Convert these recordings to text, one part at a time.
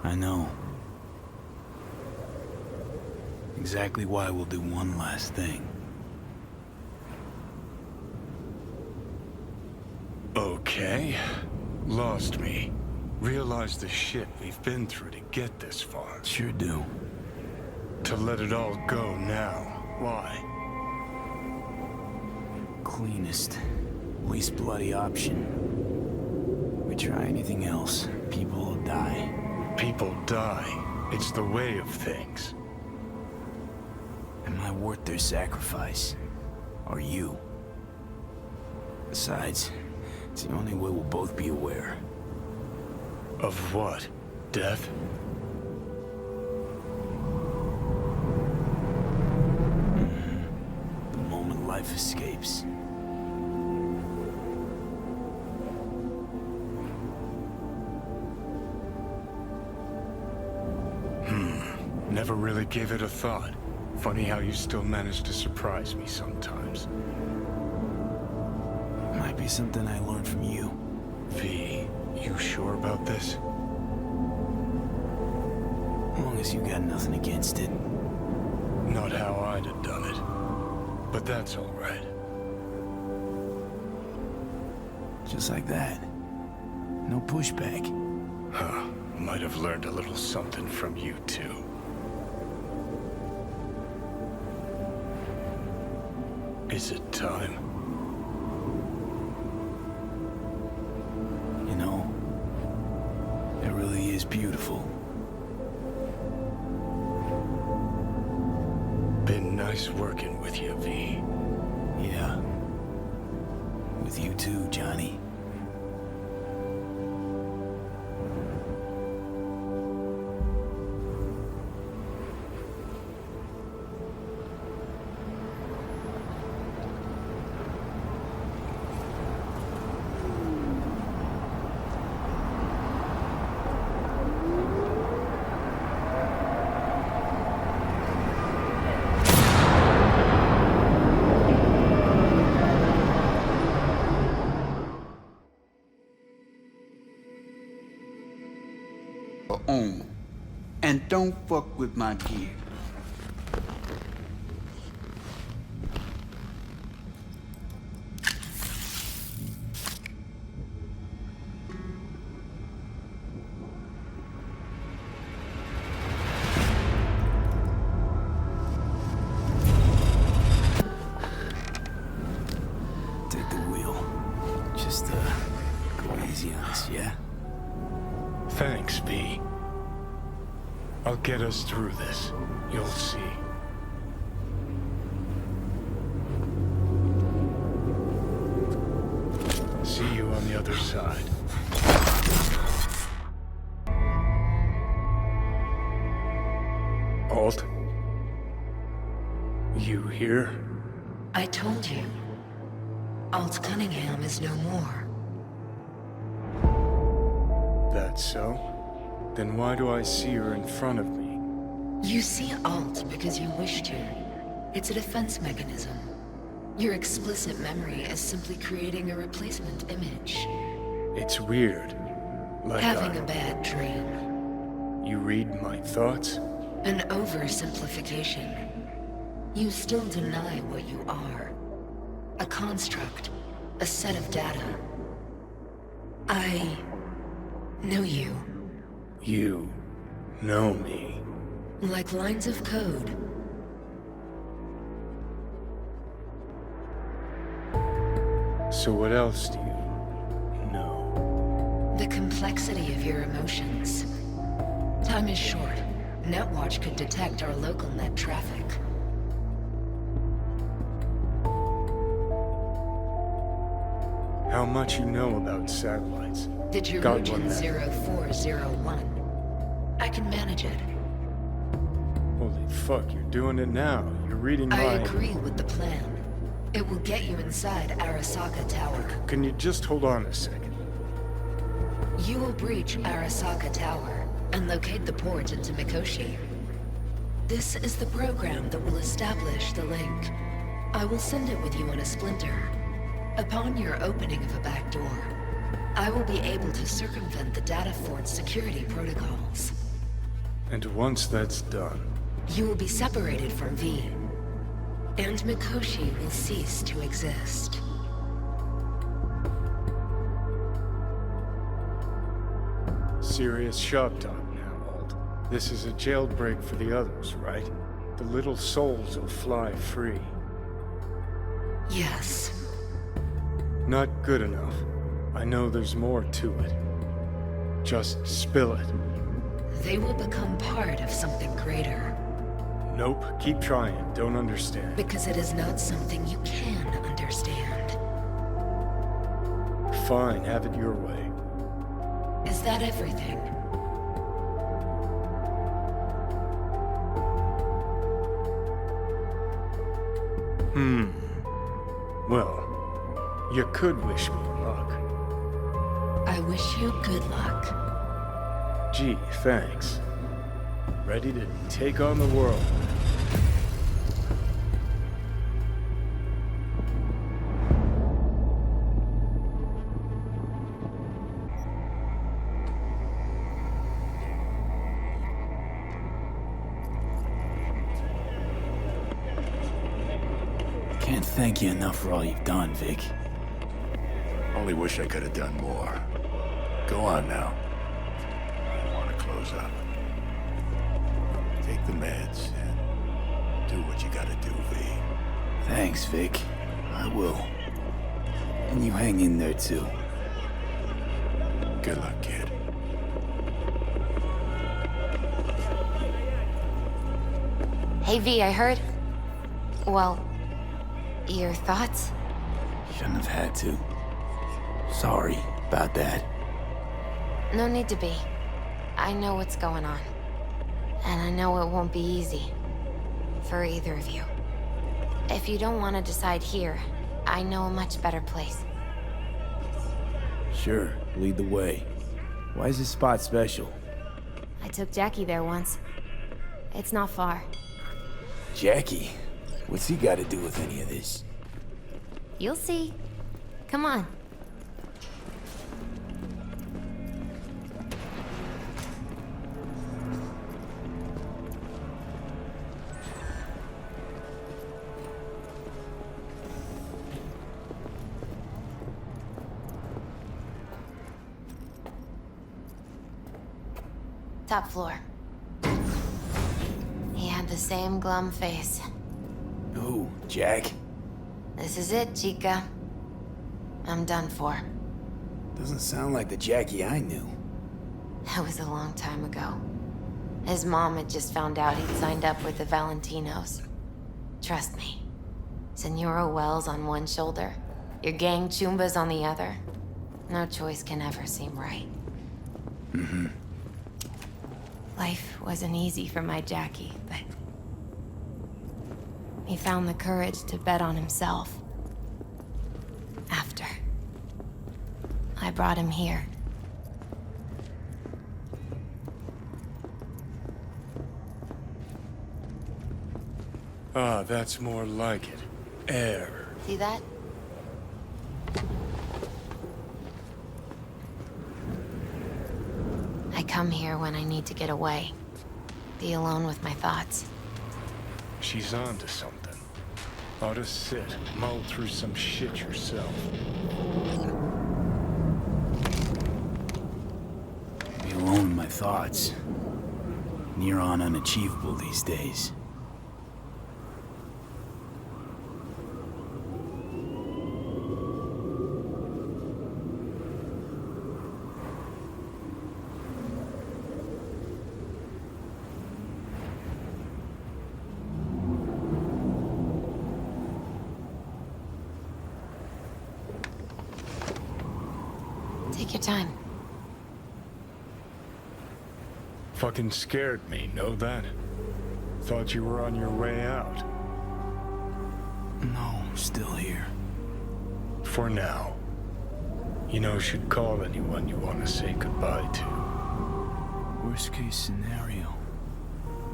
I know. Exactly why we'll do one last thing. Okay. Lost me. Realized the shit we've been through to get this far. Sure do. To let it all go now. Why? Cleanest, least bloody option. We try anything else, people will die. People die. It's the way of things. Am I worth their sacrifice? Are you? Besides, it's the only way we'll both be aware. Of what? Death? The moment life escapes. Never really gave it a thought. Funny how you still manage to surprise me sometimes. Might be something I learned from you. V, you sure about this? As long as you got nothing against it. Not how I'd have done it. But that's all right. Just like that. No pushback. Huh. Might have learned a little something from you too. Is it time? You know, it really is beautiful. Been nice working with you, V. Yeah. With you too, Johnny. On. And don't fuck with my gear. Take the wheel. Just, go easy on us, yeah? Thanks, V. I'll get us through this. You'll see. See you on the other side. Alt? You here? I told you. Alt Cunningham is no more. That's so? Then why do I see her in front of me? You see Alt because you wish to. It's a defense mechanism. Your explicit memory is simply creating a replacement image. It's weird. Like Having a bad dream. You read my thoughts? An oversimplification. You still deny what you are. A construct. A set of data. I know you. You know me. Like lines of code. So what else do you know? The complexity of your emotions. Time is short. Netwatch could detect our local net traffic. How much you know about satellites? Did you Got region one then. 0401? I can manage it. Holy fuck, you're doing it now. You're reading I my... agree with the plan. It will get you inside Arasaka Tower. Can you just hold on a second? You will breach Arasaka Tower and locate the port into Mikoshi. This is the program that will establish the link. I will send it with you on a splinter. Upon your opening of a back door, I will be able to circumvent the data fort's security protocols. And once that's done, You will be separated from V, and Mikoshi will cease to exist. serious shop talk now, Alt. This is a jailbreak for the others, right? The little souls will fly free. Yes. Not good enough. I know there's more to it. Just spill it. They will become part of something greater, Nope, keep trying. Don't understand. because it is not something you can understand. Fine, have it your way. Is that everything? Well, you could wish me luck. I wish you good luck. Gee, thanks. Ready to take on the world. Can't thank you enough for all you've done, Vic. Only wish I could have done more. Go on now. I want to close up. Take the meds and do what you gotta do, V. Thanks, Vic. I will. And you hang in there, too. Good luck, kid. Hey V, I heard. Well, your thoughts? Shouldn't have had to. Sorry about that. No need to be. I know what's going on. And I know it won't be easy. For either of you. If you don't want to decide here, I know a much better place. Sure, lead the way. Why is this spot special? I took Jackie there once. It's not far. Jackie? What's he got to do with any of this? You'll see. Come on. Top floor. He had the same glum face. Who, Jack? This is it, Chica. I'm done for. Doesn't sound like the Jackie I knew. That was a long time ago. His mom had just found out he'd signed up with the Valentinos. Trust me. Senora Wells on one shoulder, your gang Chumbas on the other. No choice can ever seem right. Life wasn't easy for my Jackie, but he found the courage to bet on himself. After I brought him here. Ah, that's more like it. Air. See that? I come here when I need to get away. Be alone with my thoughts. She's on to something. Ought to sit, mull through some shit yourself. Be alone with my thoughts. Near on unachievable these days. Take your time. Fucking scared me, know that? Thought you were on your way out. No, still here. For now. You know, should call anyone you want to say goodbye to. Worst case scenario.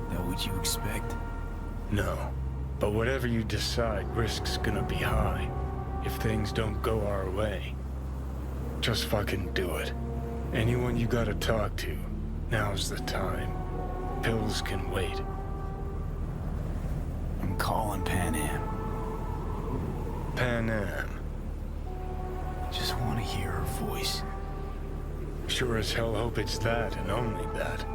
That what you expect? No. But whatever you decide, risk's gonna be high. If things don't go our way. Just fucking do it. Anyone you gotta talk to, now's the time. pills can wait. I'm calling Pan Am. Pan Am. Just want to hear her voice. Sure as hell hope it's that and only that.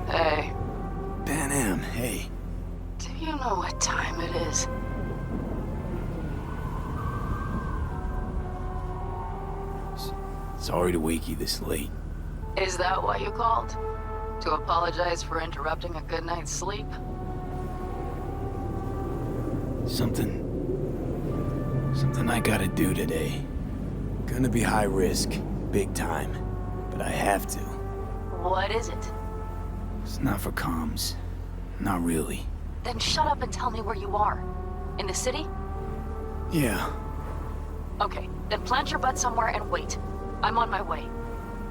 Hey, Pan Am, hey. do you know what time it is? Sorry to wake you this late. Is that why you called? To apologize for interrupting a good night's sleep? Something I gotta do today. Gonna be high risk, big time, but I have to. What is it? It's not for comms. Not really. Then shut up and tell me where you are. In the city? Yeah, Okay, then plant your butt somewhere and wait. I'm on my way.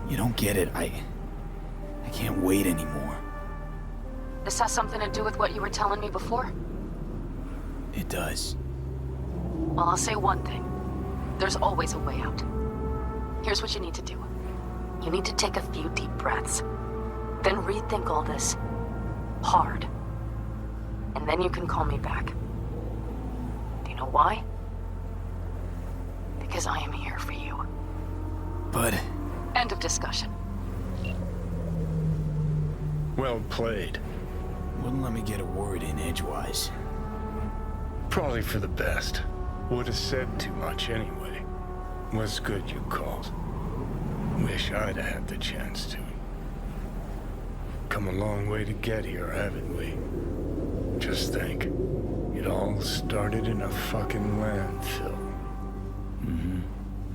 you don't get it. I can't wait anymore. This has something to do with what you were telling me before? It does. Well, I'll say one thing. There's always a way out. Here's what you need to do. You need to take a few deep breaths. Then rethink all this. Hard. And then you can call me back. Do you know why? Because I am here for you. But End of discussion. Well played. wouldn't let me get a word in edgewise. Probably for the best. Would have said too much anyway. Was good you called. Wish I'd have had the chance to. Come a long way to get here, haven't we? Just think. It all started in a fucking landfill.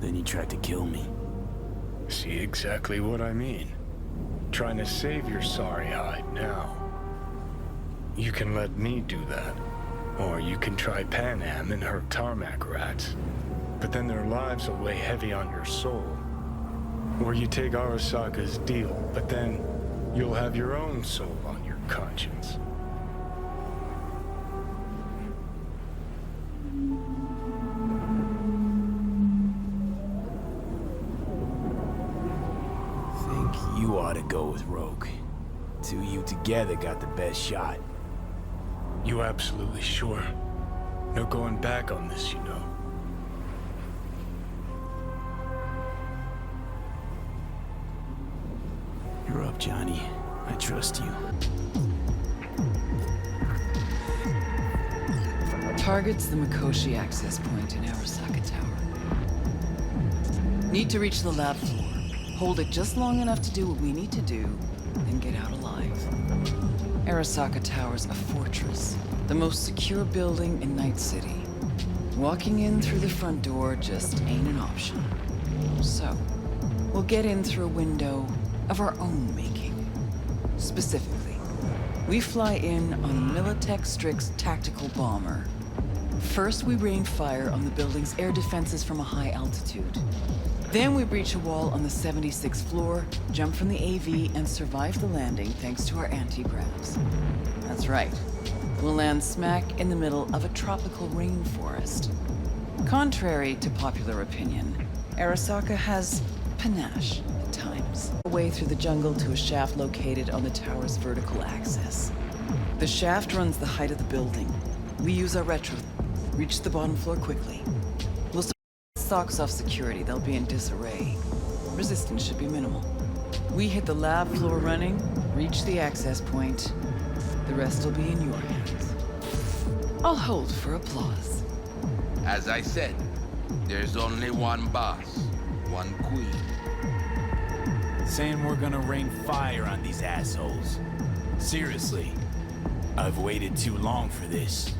Then you tried to kill me. See exactly what I mean. Trying to save your sorry hide now. You can let me do that. Or you can try Pan Am and her tarmac rats. But then their lives will weigh heavy on your soul. Or you take Arasaka's deal, but then you'll have your own soul on your conscience. Think you ought to go with Rogue. Two of you together got the best shot. You absolutely sure? No going back on this, you know. You're up, Johnny. I trust you. Target's the Mikoshi access point in Arasaka Tower. Need to reach the lab floor. Hold it just long enough to do what we need to do, then get out alive. Arasaka Tower's a fortress, the most secure building in Night City. Walking in through the front door just ain't an option. So, we'll get in through a window of our own making. Specifically, we fly in on a Militech Strix tactical bomber. First, we rain fire on the building's air defenses from a high altitude. Then we breach a wall on the 76th floor, jump from the AV, and survive the landing thanks to our anti-gravs. That's right. We'll land smack in the middle of a tropical rainforest. Contrary to popular opinion, Arasaka has panache at times. Away through the jungle to a shaft located on the tower's vertical axis. The shaft runs the height of the building. We use our retro. Reach the bottom floor quickly. We'll socks off security. They'll be in disarray. Resistance should be minimal. We hit the lab floor running, reach the access point. The rest will be in your hands. I'll hold for applause. As I said, there's only one boss, one queen. Saying we're gonna rain fire on these assholes. Seriously. I've waited too long for this.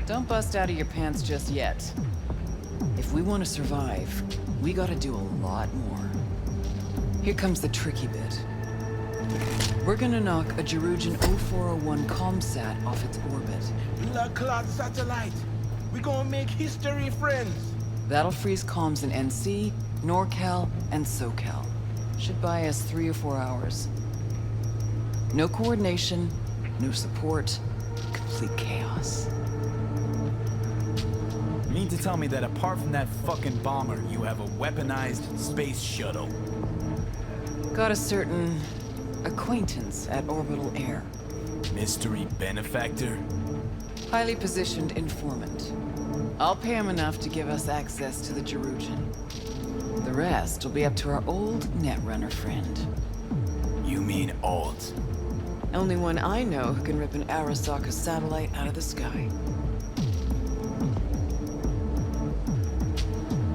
Don't bust out of your pants just yet. If we want to survive, we gotta do a lot more. Here comes the tricky bit. We're gonna knock a Jerugian 0401 ComSat off its orbit. La Cloud satellite. We gonna make history, friends. That'll freeze comms in NC, NorCal, and SoCal. Should buy us 3 or 4 hours. No coordination, no support, complete chaos. You mean to tell me that apart from that fucking bomber, you have a weaponized space shuttle? Got a certain acquaintance at Orbital Air. Mystery benefactor? Highly positioned informant. I'll pay him enough to give us access to the Jerugian. The rest will be up to our old netrunner friend. You mean Alt? Only one I know who can rip an Arasaka satellite out of the sky.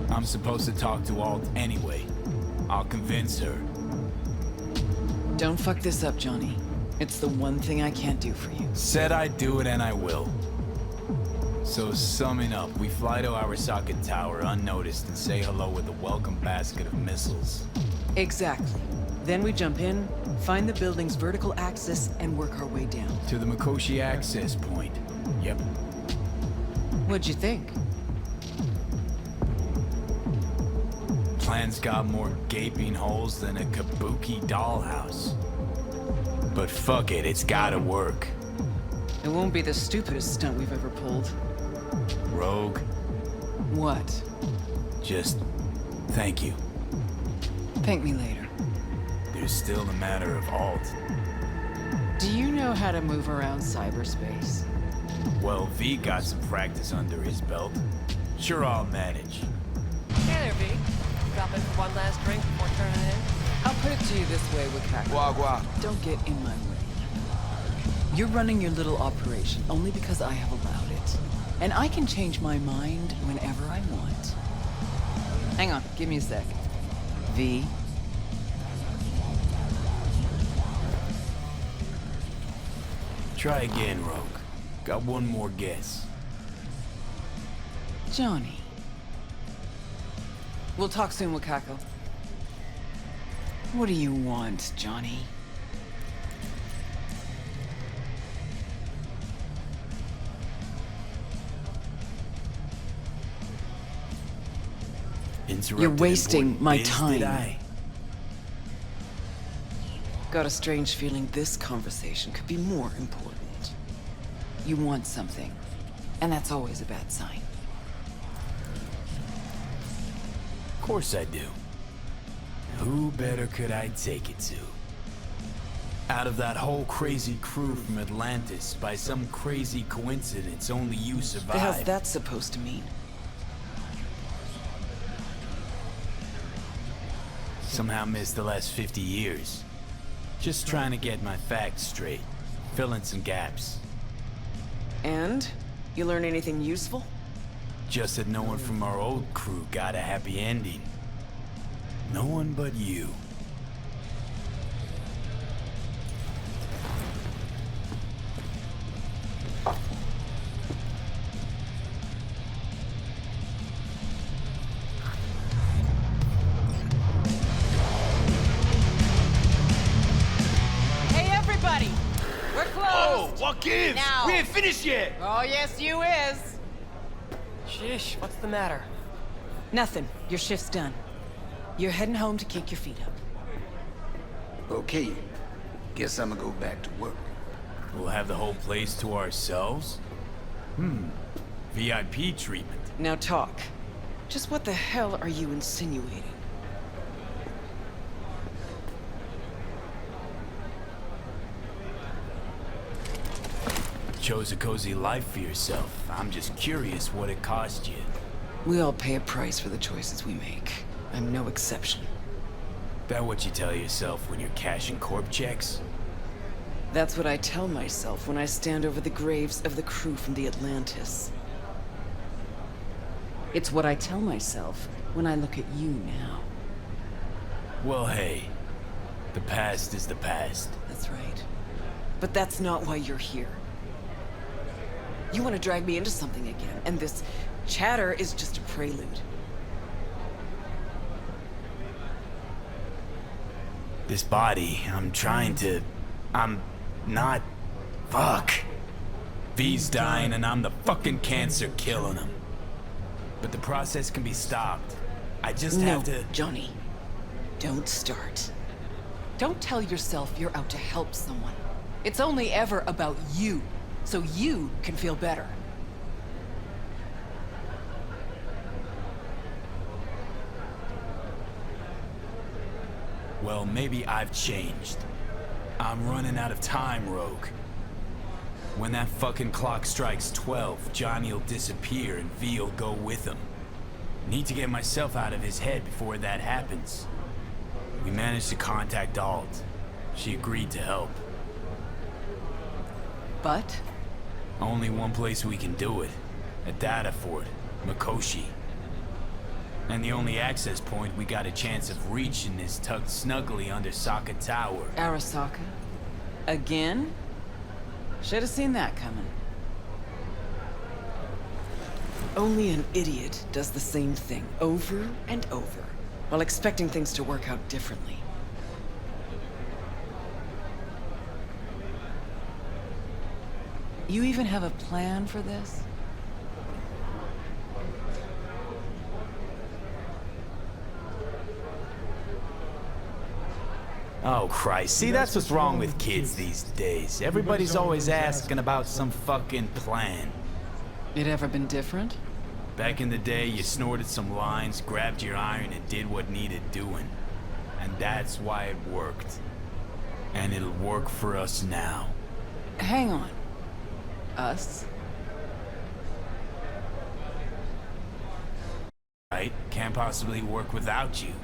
I'm supposed to talk to Alt anyway. I'll convince her. Don't fuck this up, Johnny. It's the one thing I can't do for you. Said I'd do it and I will. So summing up, we fly to Arasaka Tower unnoticed and say hello with a welcome basket of missiles. Exactly. Then we jump in, find the building's vertical axis, and work our way down. To the Mikoshi access point. Yep. What'd you think? Plan's got more gaping holes than a kabuki dollhouse. But fuck it, it's gotta work. It won't be the stupidest stunt we've ever pulled. Rogue, What? just thank you. Thank me later. There's still the matter of Alt. Do you know how to move around cyberspace? Well, V got some practice under his belt. Sure, I'll manage. Hey there, V. Drop in for one last drink before turning in? I'll put it to you this way, Wakako. Wagwa. Don't get in my way. You're running your little operation only because I have allowed it. And I can change my mind whenever I want. Hang on, give me a sec. V. Try again, Rogue. Got one more guess. Johnny. We'll talk soon, Wakako. What do you want, Johnny? You're wasting my time. Got a strange feeling this conversation could be more important. You want something, and that's always a bad sign. Of course I do. Who better could I take it to? Out of that whole crazy crew from Atlantis, by some crazy coincidence, only you survived. The hell's that supposed to mean? Somehow missed the last 50 years. Just trying to get my facts straight. Fill in some gaps. And? You learn anything useful? Just that no one from our old crew got a happy ending. No one but you. Hey, everybody! We're closed! Oh, what gives? Now. We ain't finished yet! Oh, yes, you is! Sheesh, what's the matter? Nothing. Your shift's done. You're heading home to kick your feet up. Okay, guess I'm gonna go back to work. We'll have the whole place to ourselves? VIP treatment. Now talk. Just what the hell are you insinuating? Chose a cozy life for yourself. I'm just curious what it cost you. We all pay a price for the choices we make. I'm no exception. That what you tell yourself when you're cashing corp checks? That's what I tell myself when I stand over the graves of the crew from the Atlantis. It's what I tell myself when I look at you now. Well, hey. The past is the past. That's right. But that's not why you're here. You want to drag me into something again, and this chatter is just a prelude. This body, I'm trying to... I'm not... Fuck. V's dying and I'm the fucking cancer killing him. But the process can be stopped. I just have to... Johnny. Don't start. Don't tell yourself you're out to help someone. It's only ever about you, so you can feel better. Well, maybe I've changed. I'm running out of time, Rogue. When that fucking clock strikes 12, Johnny'll disappear and V'll go with him. Need to get myself out of his head before that happens. We managed to contact Alt. She agreed to help. But? Only one place we can do it. A data fort, Mikoshi. And the only access point we got a chance of reaching is tucked snugly under Sokka Tower. Arasaka? Again? Should have seen that coming. Only an idiot does the same thing over and over, while expecting things to work out differently. You even have a plan for this? Oh, Christ. See, that's what's wrong with kids these days. Everybody's always asking about some fucking plan. It ever been different? Back in the day, you snorted some lines, grabbed your iron, and did what needed doing. And that's why it worked. And it'll work for us now. Hang on. Us? Right? Can't possibly work without you.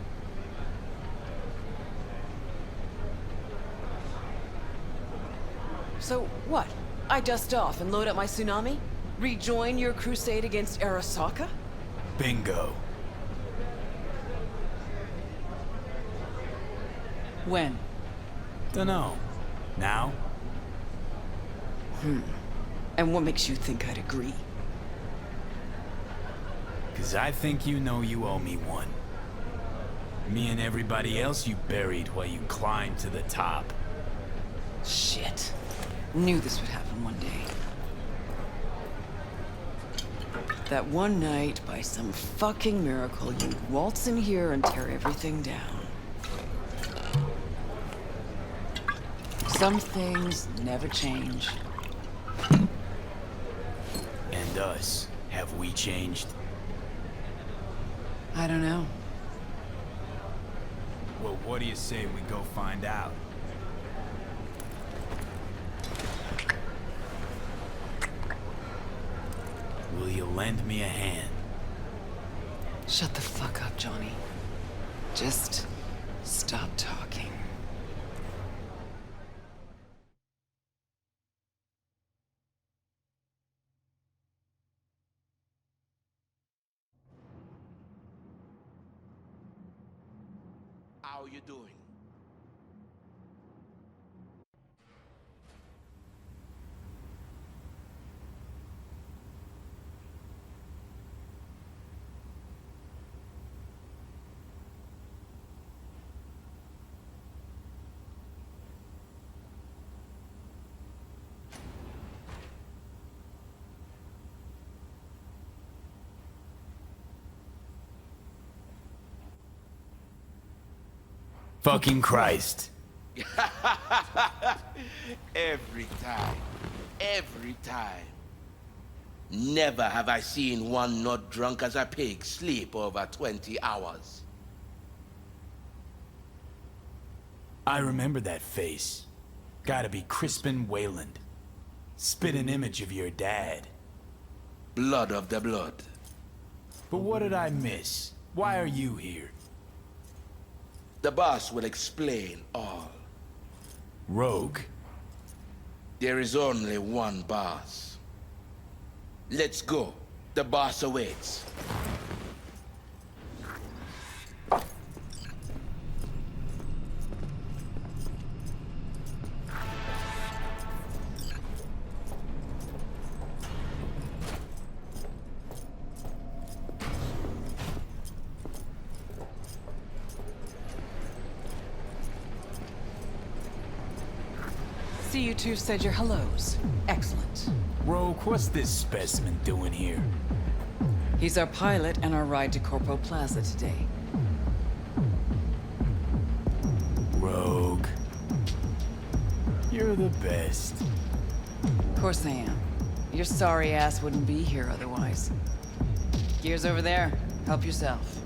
So what? I dust off and load up my tsunami? Rejoin your crusade against Arasaka? Bingo. When? Dunno. Now? And what makes you think I'd agree? 'Cause I think you know you owe me one. Me and everybody else you buried while you climbed to the top. Shit. Knew this would happen one day. That one night, by some fucking miracle, you'd waltz in here and tear everything down. Some things never change. And us, have we changed? I don't know. Well, what do you say we go find out? Will you lend me a hand? Shut the fuck up, Johnny. Just stop talking. How you doing? Fucking Christ. Every time. Every time. Never have I seen one not drunk as a pig sleep over 20 hours. I remember that face. Gotta be Crispin Wayland. Spit an image of your dad. Blood of the blood. But what did I miss? Why are you here? The boss will explain all. Rogue. There is only one boss. Let's go. The boss awaits. See, you two said your hellos. Excellent. Rogue, what's this specimen doing here? He's our pilot and our ride to Corpo Plaza today. Rogue. You're the best. Of course I am. Your sorry ass wouldn't be here otherwise. Gears over there. Help yourself.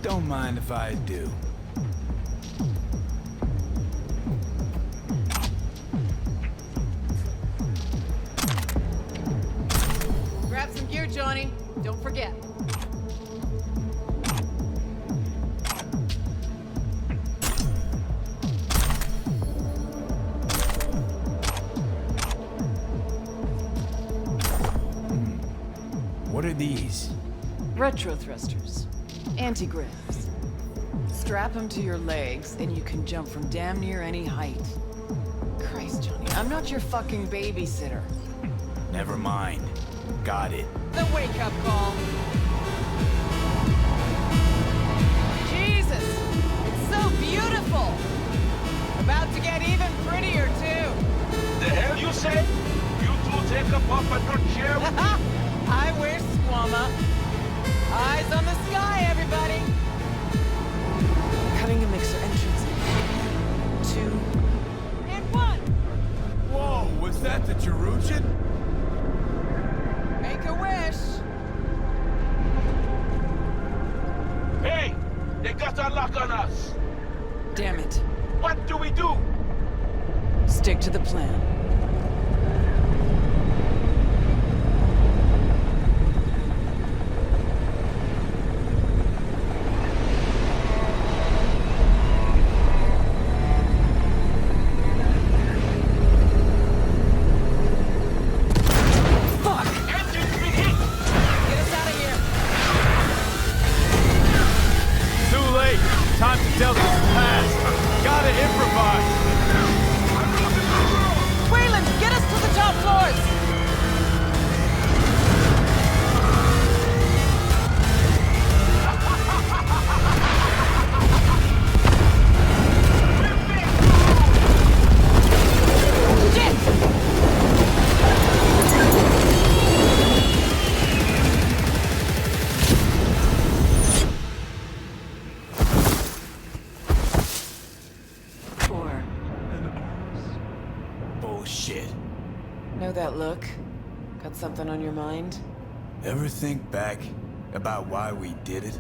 Don't mind if I do. forget. What are these? Retro thrusters. Anti-gravs. Strap them to your legs, and you can jump from damn near any height. Christ, Johnny, I'm not your fucking babysitter. Never mind. Got it. The wake-up call. Jesus! It's so beautiful! About to get even prettier, too. The hell you say? You two take a puff and not share with me? I wish, Squama. Eyes on the sky, everybody! Cutting a mixer entrance. 2 and 1! Whoa, was that the Jerusalem? Make a wish! Hey! They got a lock on us! Damn it. What do we do? Stick to the plan. Time to tell this past. Gotta improvise. Wayland, get us to the top floors! Bullshit. Know that look? Got something on your mind? Ever think back about why we did it?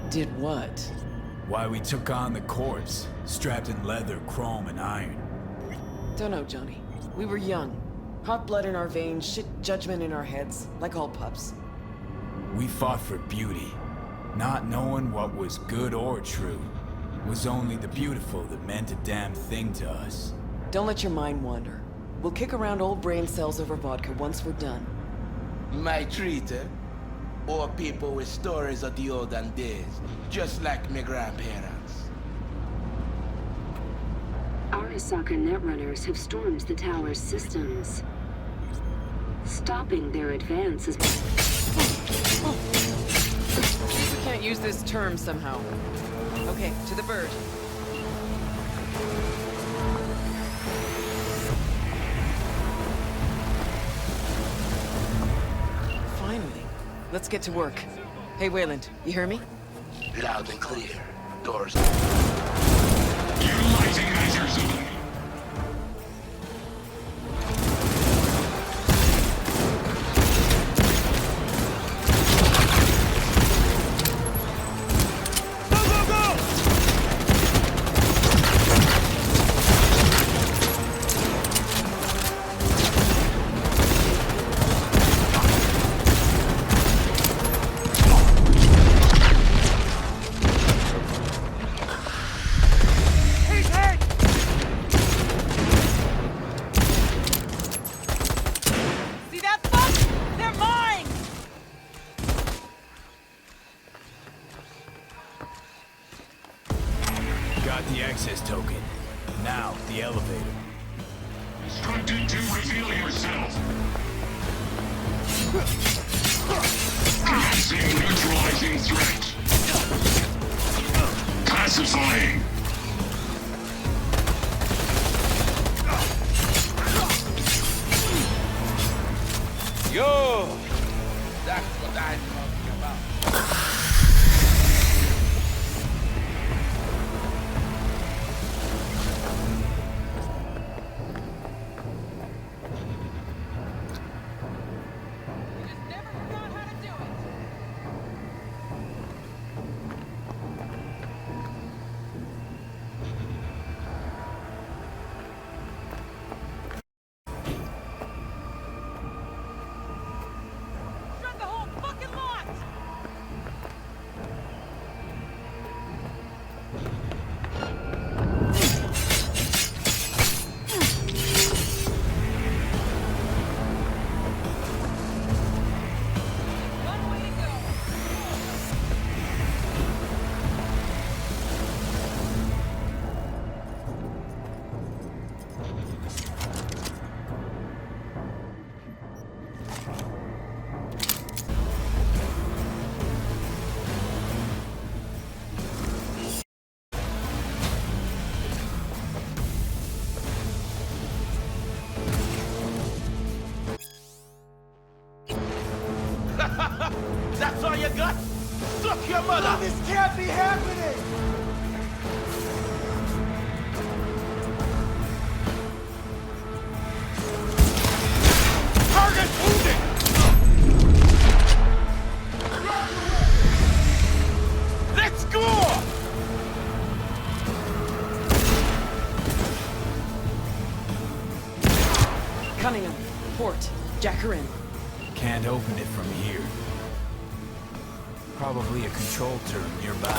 Did what? Why we took on the corpse, strapped in leather, chrome, and iron? Don't know, Johnny. We were young. Hot blood in our veins, shit judgment in our heads, like all pups. We fought for beauty, not knowing what was good or true. Was only the beautiful that meant a damn thing to us. Don't let your mind wander. We'll kick around old brain cells over vodka once we're done. My treat, eh? Or people with stories of the olden days, just like my grandparents. Arasaka netrunners have stormed the tower's systems. Stopping their advance is... We can't use this term somehow. Okay, to the bird. Finally. Let's get to work. Hey, Wayland, you hear me? Loud and clear. Doors. Utilizing measure zone. Got the access token. Now, the elevator. Instructed to reveal yourself. Commencing neutralizing threat. Pacifying. Yo! That's what I'm talking about. nut! Suck your mother! This can't be happening! Target wounded! Let's go! Cunningham, port. Jack her in. Can't open it from here. Probably a control turret nearby.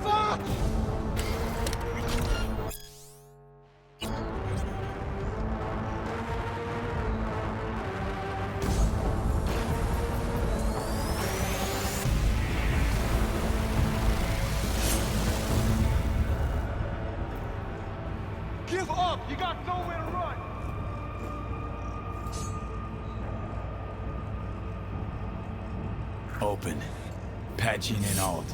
Fuck! Give up! You got nowhere to run! Open. Patching in alt.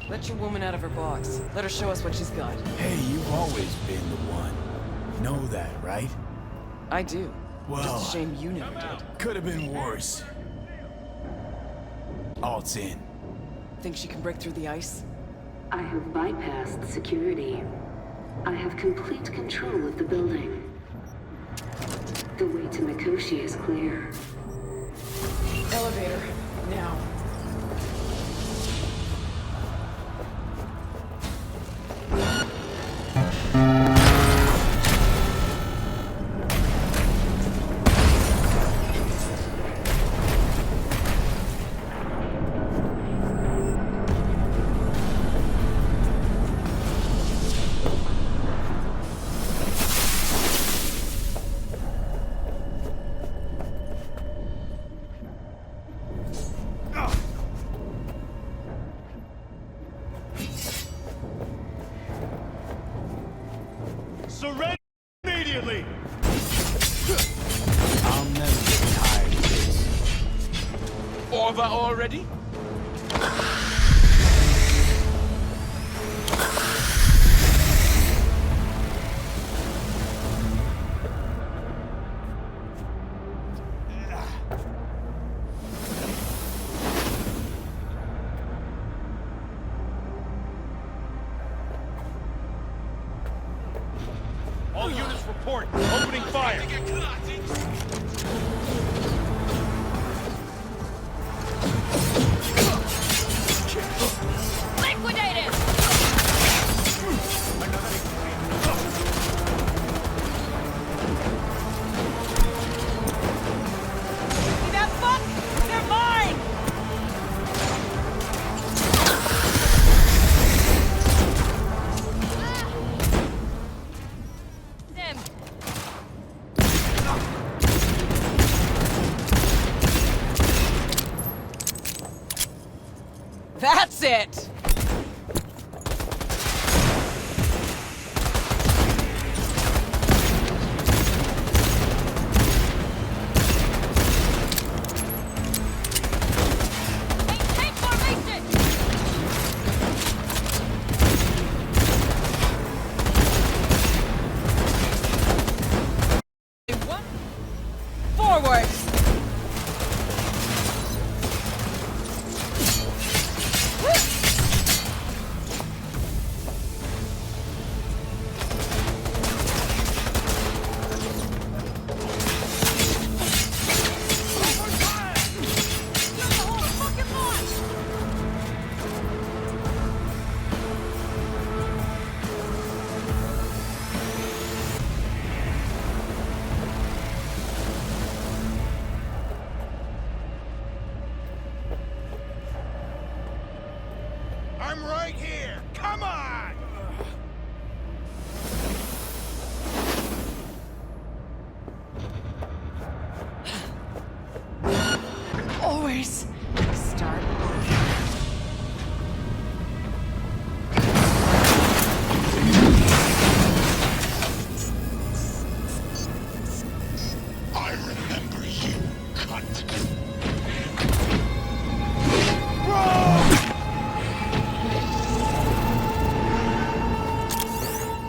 Let your woman out of her box. Let her show us what she's got. Hey, you've always been the one. Know that, right? I do. Well, Just a shame you never did. could have been worse. Alt's in. Think she can break through the ice? I have bypassed security. I have complete control of the building. The way to Mikoshi is clear. Elevator. Now. Surrender immediately! I'll never get tired of this. Over already? All units report. Opening fire. Liquidated! See that fuck? They're mine! Them. That's it! Maintain formation! One. Forward! I'm right here! Come on! Always start. I remember you, cunt.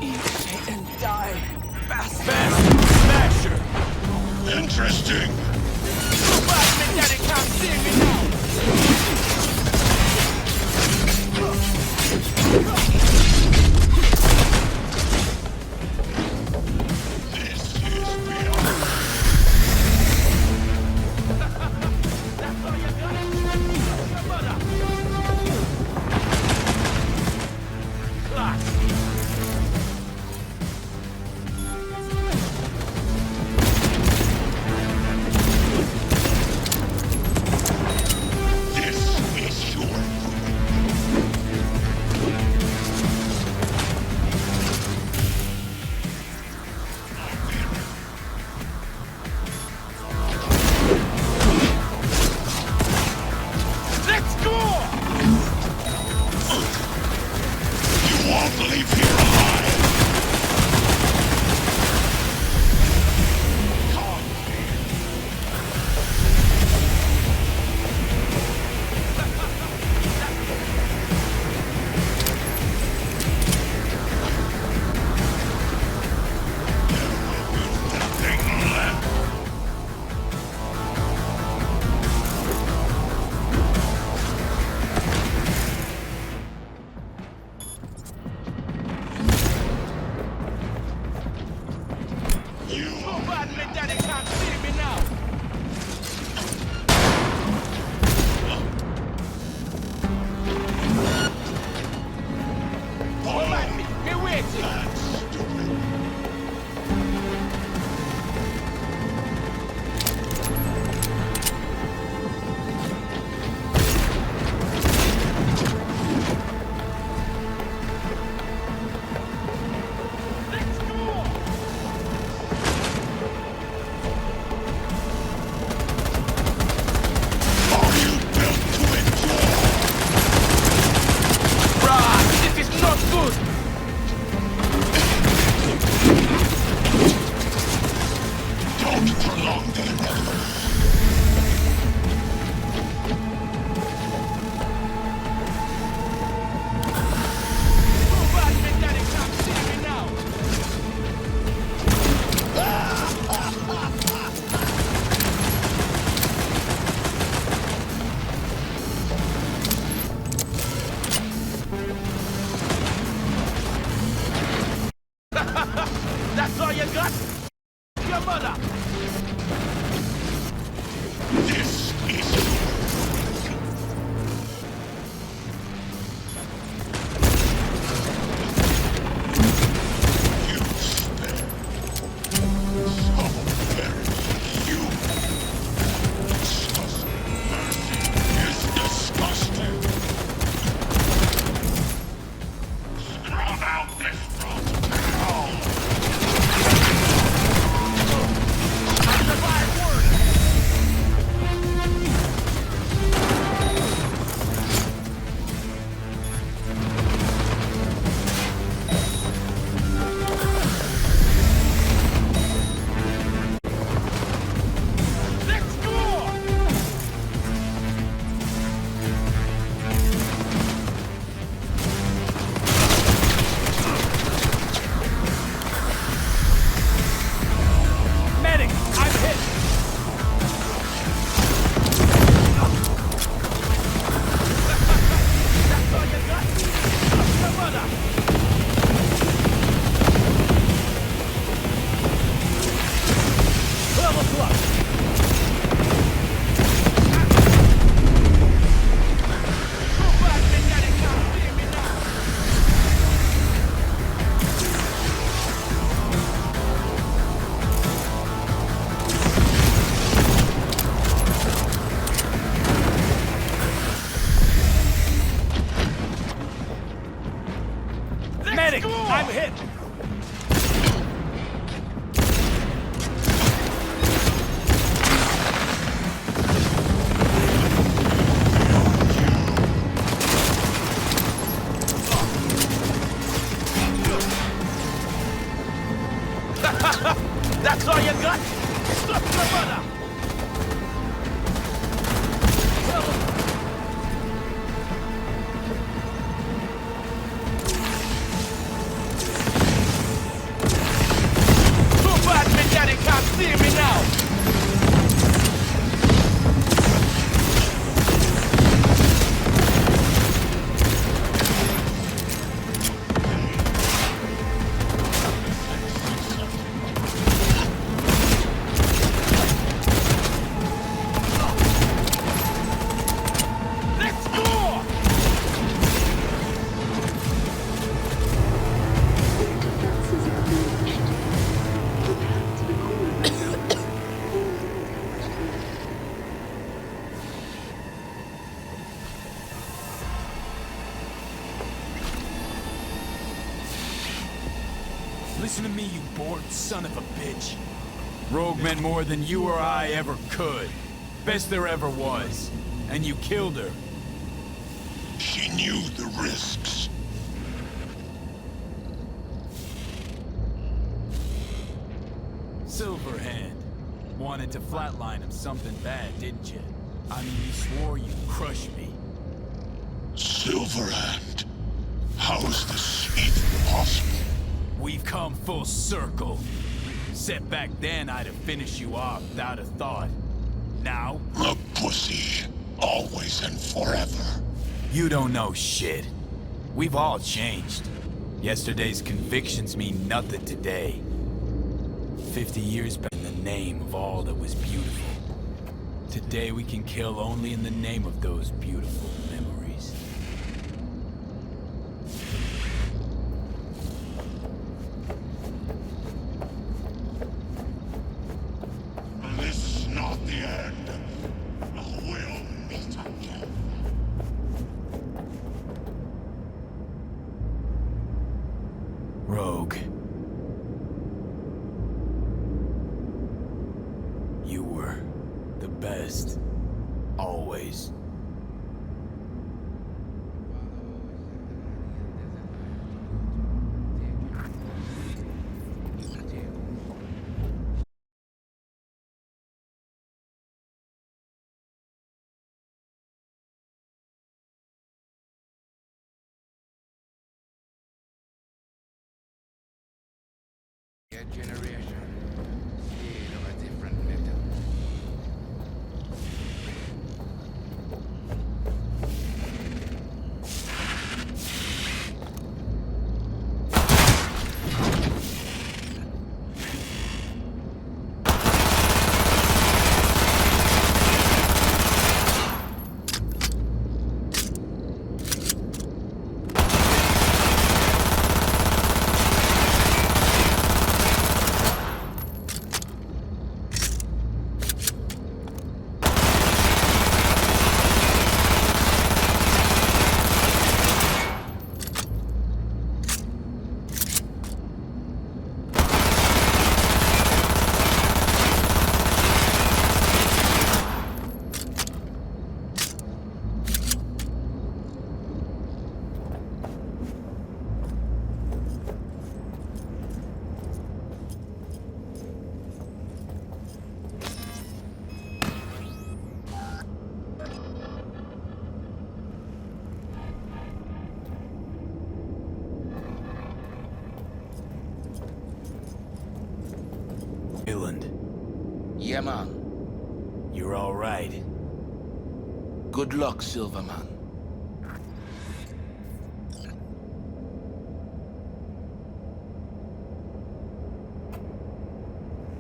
Eat and die, bastard! Listen to me, you bored son of a bitch. Rogue meant more than you or I ever could. Best there ever was. And you killed her. She knew the risks. Silverhand. Wanted to flatline him something bad, didn't you? I mean, you swore you'd crush me. Silverhand? How is this even possible? We've come full circle. Set back then, I'd have finished you off without a thought. Now? A pussy. Always and forever. You don't know shit. We've all changed. Yesterday's convictions mean nothing today. 50 years back in the name of all that was beautiful. Today we can kill only in the name of those beautiful memories. This is not the end. We'll meet again. Rogue. You were the best. Always. Generation, seed of a different metal. Yeah, man. You're all right. Good luck, Silverman.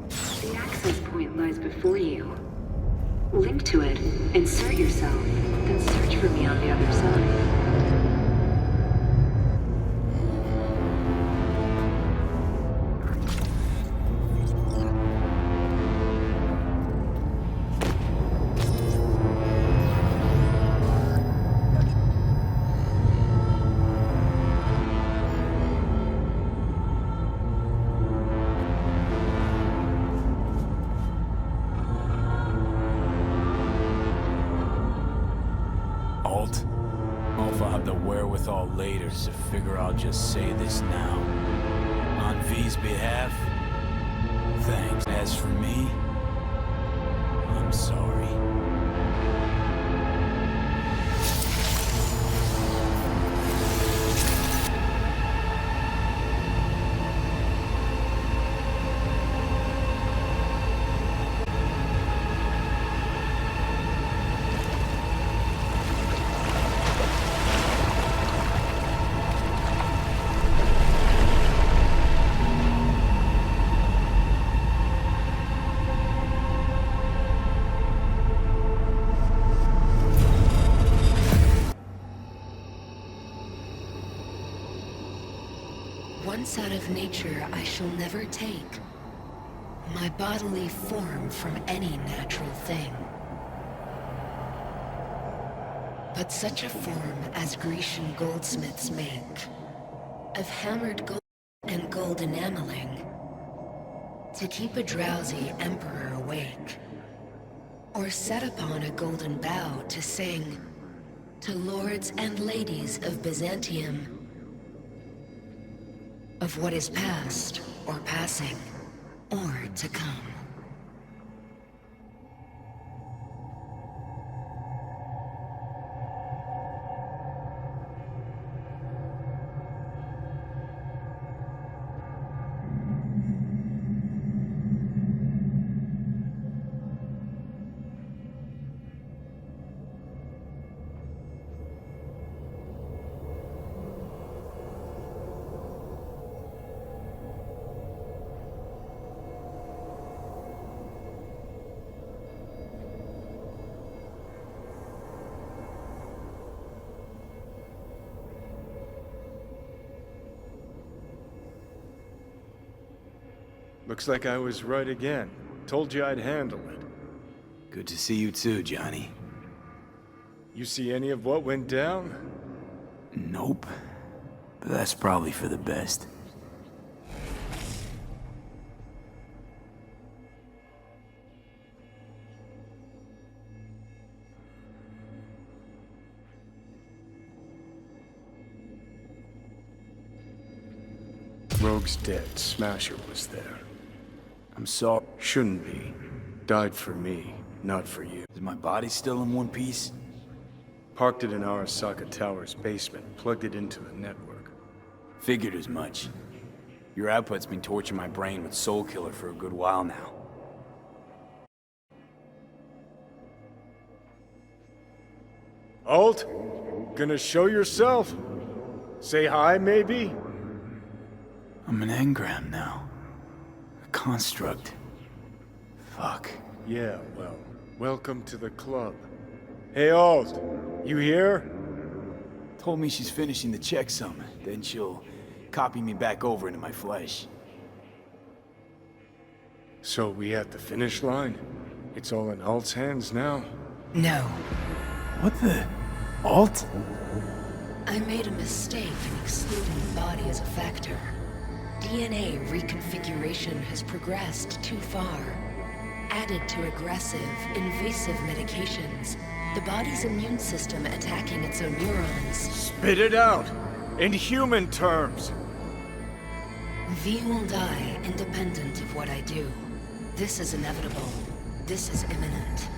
The access point lies before you. Link to it, insert yourself, then search for me on the other side. If I'll have the wherewithal later to figure I'll just say this now. On V's behalf, thanks. As for me, I'm sorry. Once out of nature, I shall never take my bodily form from any natural thing. But such a form as Grecian goldsmiths make, of hammered gold and gold enameling to keep a drowsy emperor awake, or set upon a golden bough to sing to lords and ladies of Byzantium of what is past or passing or to come. Looks like I was right again. Told you I'd handle it. Good to see you too, Johnny. You see any of what went down? Nope. But that's probably for the best. Rogue's dead. Smasher was there. I'm sorry. Shouldn't be. Died for me, not for you. Is my body still in one piece? Parked it in Arasaka Tower's basement, plugged it into the network. Figured as much. Your output's been torturing my brain with Soul Killer for a good while now. Alt? Gonna show yourself? Say hi, maybe? I'm an engram now. A construct. Fuck. Yeah, well, welcome to the club. Hey, Alt, you here? Told me she's finishing the checksum, then she'll copy me back over into my flesh. So we at the finish line? It's all in Alt's hands now? No. What the? Alt? I made a mistake in excluding the body as a factor. DNA reconfiguration has progressed too far. Added to aggressive, invasive medications, the body's immune system attacking its own neurons. Spit it out! In human terms! V will die independent of what I do. This is inevitable. This is imminent.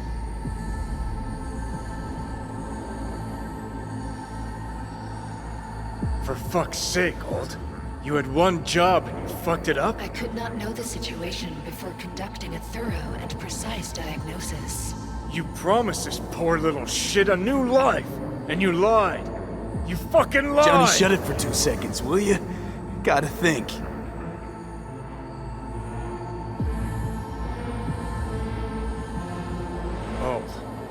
For fuck's sake, Alt. You had one job and you fucked it up? I could not know the situation before conducting a thorough and precise diagnosis. You promised this poor little shit a new life, and you lied. You fucking lied! Johnny, shut it for 2 seconds, will you? Gotta think. Oh,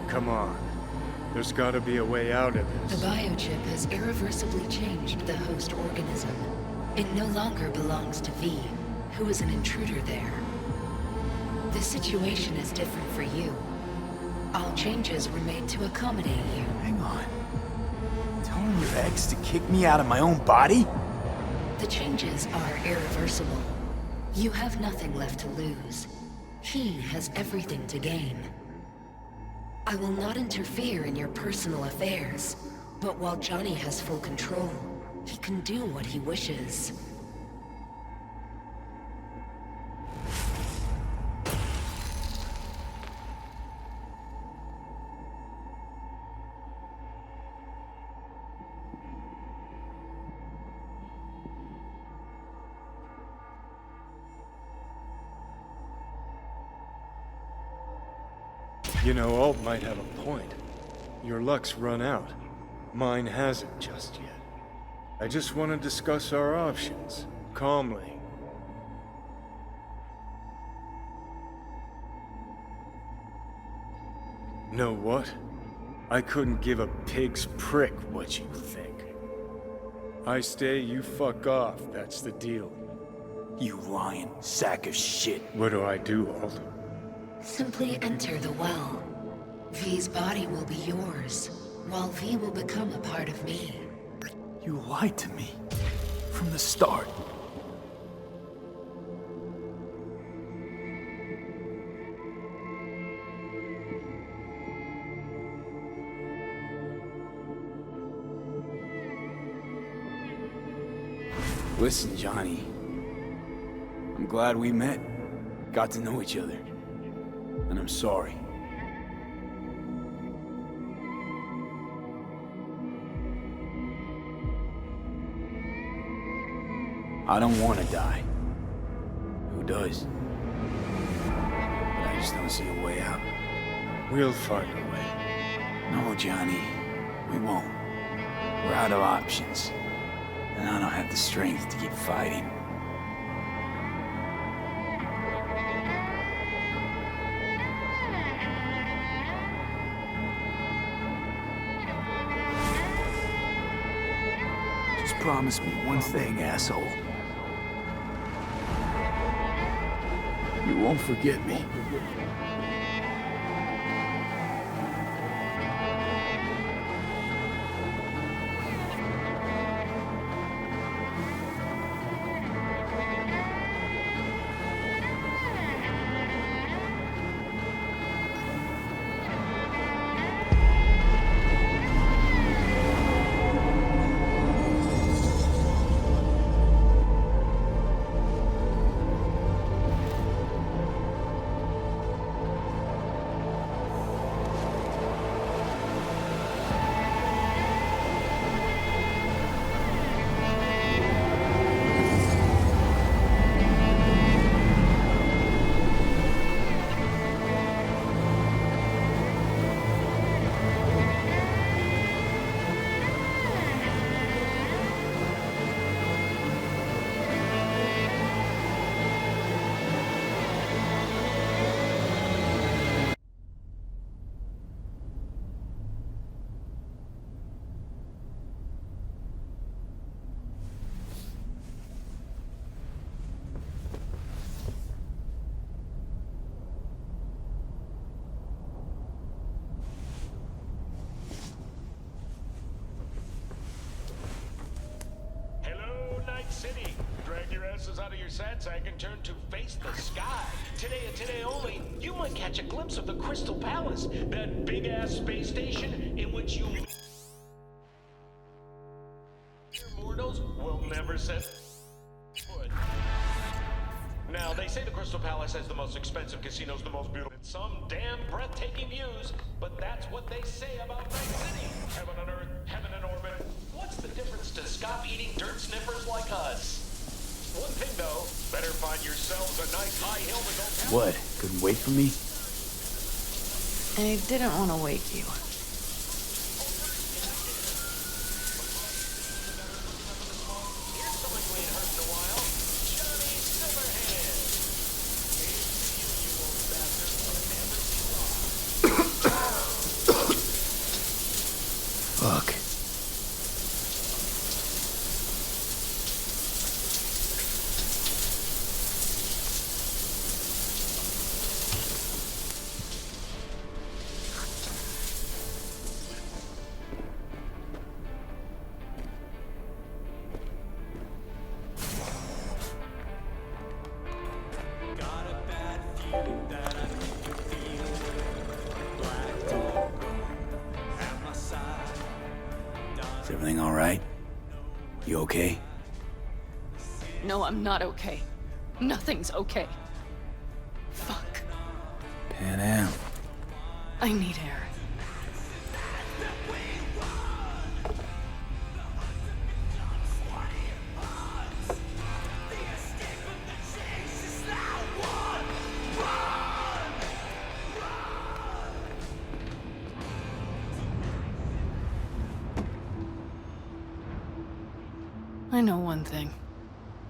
come on. There's gotta be a way out of The this. biochip has irreversibly changed the host organism. It no longer belongs to V, who is an intruder there. The situation is different for you. All changes were made to accommodate you. Hang on. Telling your ex to kick me out of my own body? The changes are irreversible. You have nothing left to lose. He has everything to gain. I will not interfere in your personal affairs, but while Johnny has full control, he can do what he wishes. You know, Alt might have a point. Your luck's run out. Mine hasn't just yet. I just want to discuss our options, calmly. Know what? I couldn't give a pig's prick what you think. I stay, you fuck off, that's the deal. You lying sack of shit. What do I do, Alt? Simply enter the well. V's body will be yours, while V will become a part of me. You lied to me. From the start. Listen, Johnny. I'm glad we met. Got to know each other. And I'm sorry. I don't want to die. Who does? But I just don't see a way out. We'll find a way. No, Johnny. We won't. We're out of options. And I don't have the strength to keep fighting. Just promise me one thing, asshole. You won't forget me. City. Drag your asses out of your sat-sack and turn to face the sky. Today and today only, you might catch a glimpse of the Crystal Palace, that big-ass space station in which you mortals will never set foot. Now, they say the Crystal Palace has the most expensive casinos, the most beautiful, some damn breathtaking views, but that's what they say about Night City. Heaven on earth, heaven in orbit. What's the difference to scop-eating dirt sniffers like us? One thing, though, better find yourselves a nice high hill to go down. What? Couldn't wait for me? I didn't want to wake you. Here's someone who ain't heard in a while. Johnny Silverhand. You old bastard, will never see lost. Fuck. Is everything all right? You okay? No, I'm not okay. Nothing's okay. Fuck. Pan Am. I need air. I know one thing.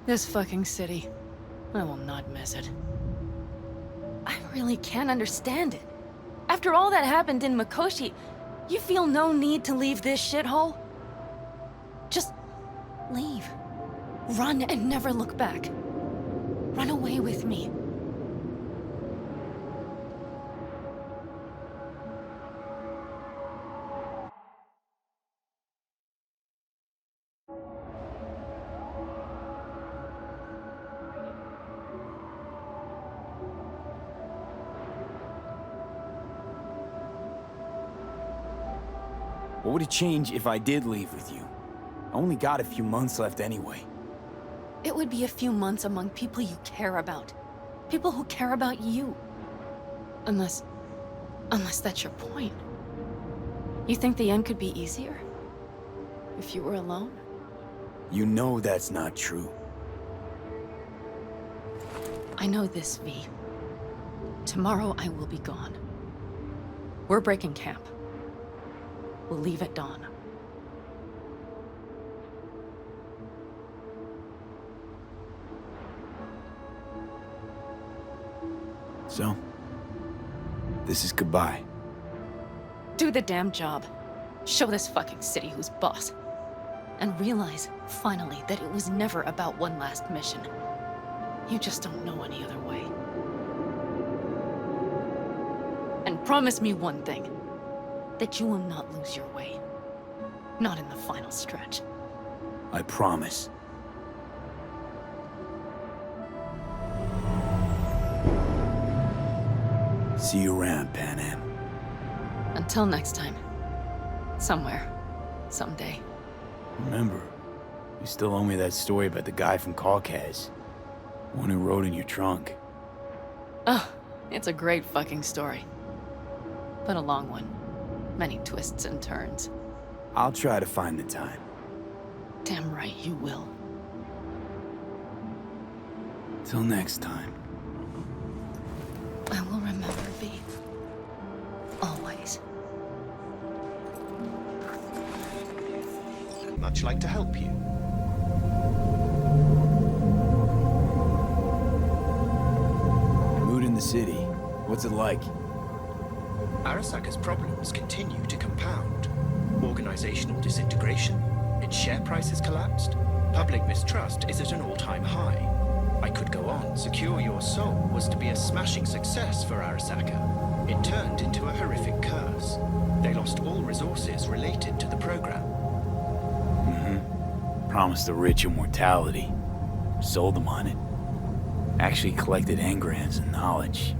This fucking city, I will not miss it. I really can't understand it. After all that happened in Mikoshi, you feel no need to leave this shithole? Just leave. Run and never look back. Run away with me. What would it change if I did leave with you? I only got a few months left anyway. It would be a few months among people you care about. People who care about you. Unless that's your point. You think the end could be easier? If you were alone? You know that's not true. I know this, V. Tomorrow I will be gone. We're breaking camp. We'll leave at dawn. So, this is goodbye. Do the damn job. Show this fucking city who's boss. And realize, finally, that it was never about one last mission. You just don't know any other way. And promise me one thing. That you will not lose your way. Not in the final stretch. I promise. See you around, Pan Am. Until next time. Somewhere. Someday. Remember, you still owe me that story about the guy from Caucas. One who rode in your trunk. Oh, it's a great fucking story. But a long one. Many twists and turns. I'll try to find the time. Damn right you will. Till next time. I will remember, V. Always. Much like to help you. Mood in the city. What's it like? Arasaka's problems continue to compound. Organizational disintegration. Its share price has collapsed. Public mistrust is at an all-time high. I could go on. Secure Your Soul was to be a smashing success for Arasaka. It turned into a horrific curse. They lost all resources related to the program. Promised the rich immortality. Sold them on it. Actually collected engrams and knowledge.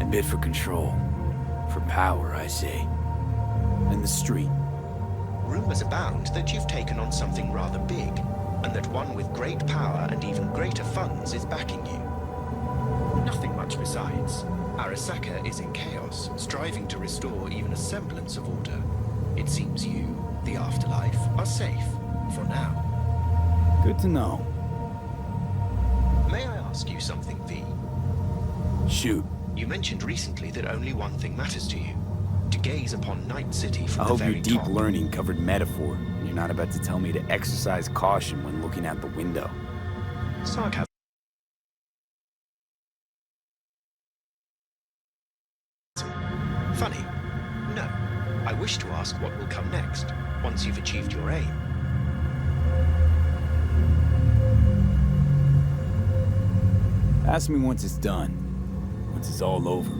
A bid for control. For power, I say. And the street. Rumors abound that you've taken on something rather big, and that one with great power and even greater funds is backing you. Nothing much besides. Arasaka is in chaos, striving to restore even a semblance of order. It seems you, the afterlife, are safe, for now. Good to know. May I ask you something, V? Shoot. You mentioned recently that only one thing matters to you. To gaze upon Night City from I the hope very your deep top. learning covered metaphor, and you're not about to tell me to exercise caution when looking out the window. Sarcasm. Funny. No. I wish to ask what will come next, once you've achieved your aim. Ask me once it's done. Once it's all over.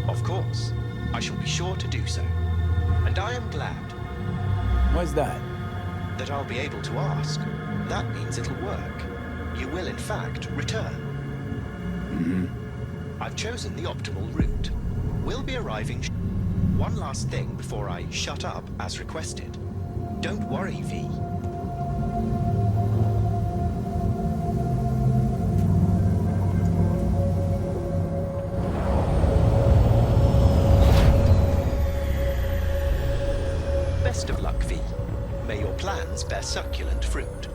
Of course. I shall be sure to do so. And I am glad. Why's that? That I'll be able to ask. That means it'll work. You will, in fact, return. I've chosen the optimal route. We'll be arriving. One last thing before I shut up as requested. Don't worry, V. Best of luck, V. May your plans bear succulent fruit.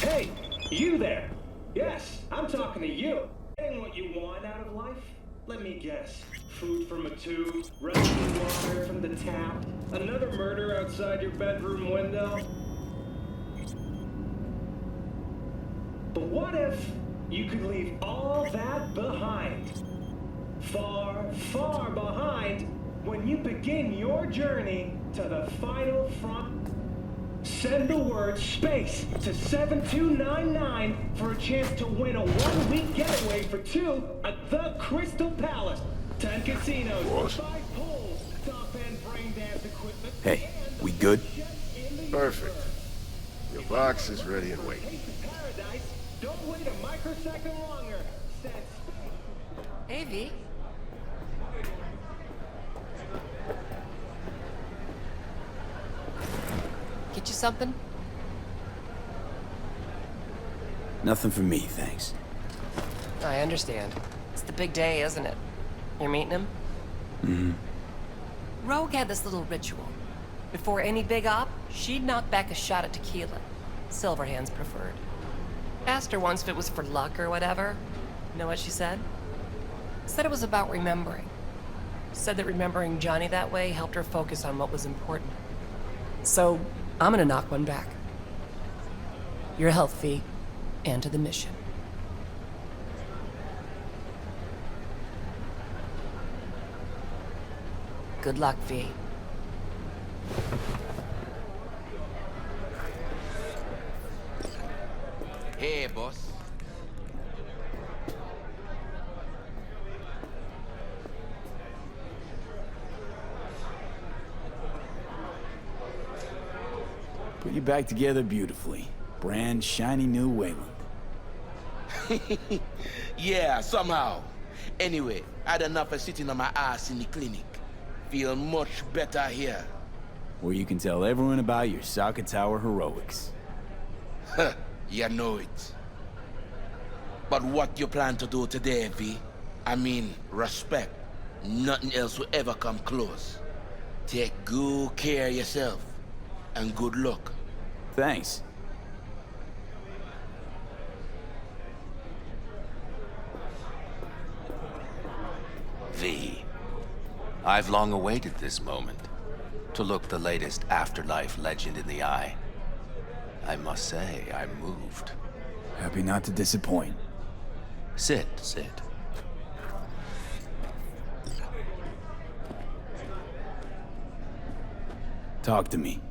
Hey, you there! Yes, I'm talking to you. Getting what you want out of life? Let me guess. Food from a tube, running water from the tap, another murder outside your bedroom window? But what if you could leave all that behind? Far, far behind when you begin your journey to the final front. Send the word SPACE to 7299 for a chance to win a one-week getaway for two at the Crystal Palace. 10 casinos, 5 pools, top-end brain dance equipment. Hey, we good? Perfect. Your box is ready and waiting. Paradise. Don't wait a microsecond longer. Send Hey, V. Get you something? Nothing for me, thanks. I understand. It's the big day, isn't it? You're meeting him? Mm-hmm. Rogue had this little ritual. Before any big op, she'd knock back a shot at tequila. Silverhand's preferred. Asked her once if it was for luck or whatever. You know what she said? Said it was about remembering. Said that remembering Johnny that way helped her focus on what was important. So, I'm gonna knock one back. Your health, V, and to the mission. Good luck, V. Hey, boss. Put you back together beautifully. Brand shiny new Wayland. Yeah, somehow. Anyway, I had enough of sitting on my ass in the clinic. Feel much better here. Where you can tell everyone about your Saka Tower heroics. Huh, you know it. But what you plan to do today, V? I mean, respect. Nothing else will ever come close. Take good care of yourself. And good luck. Thanks. V. I've long awaited this moment. To look the latest afterlife legend in the eye. I must say, I'm moved. Happy not to disappoint. Sit. Talk to me.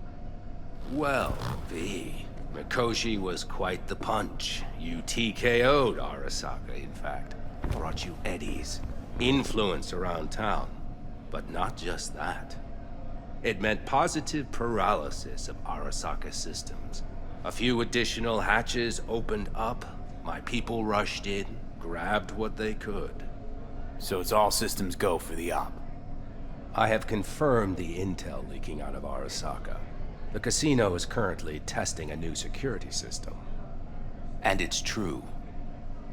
Well, V. Mikoshi was quite the punch. You TKO'd Arasaka, in fact. Brought you eddies. Influence around town. But not just that. It meant positive paralysis of Arasaka's systems. A few additional hatches opened up. My people rushed in, grabbed what they could. So it's all systems go for the op. I have confirmed the intel leaking out of Arasaka. The casino is currently testing a new security system. And it's true.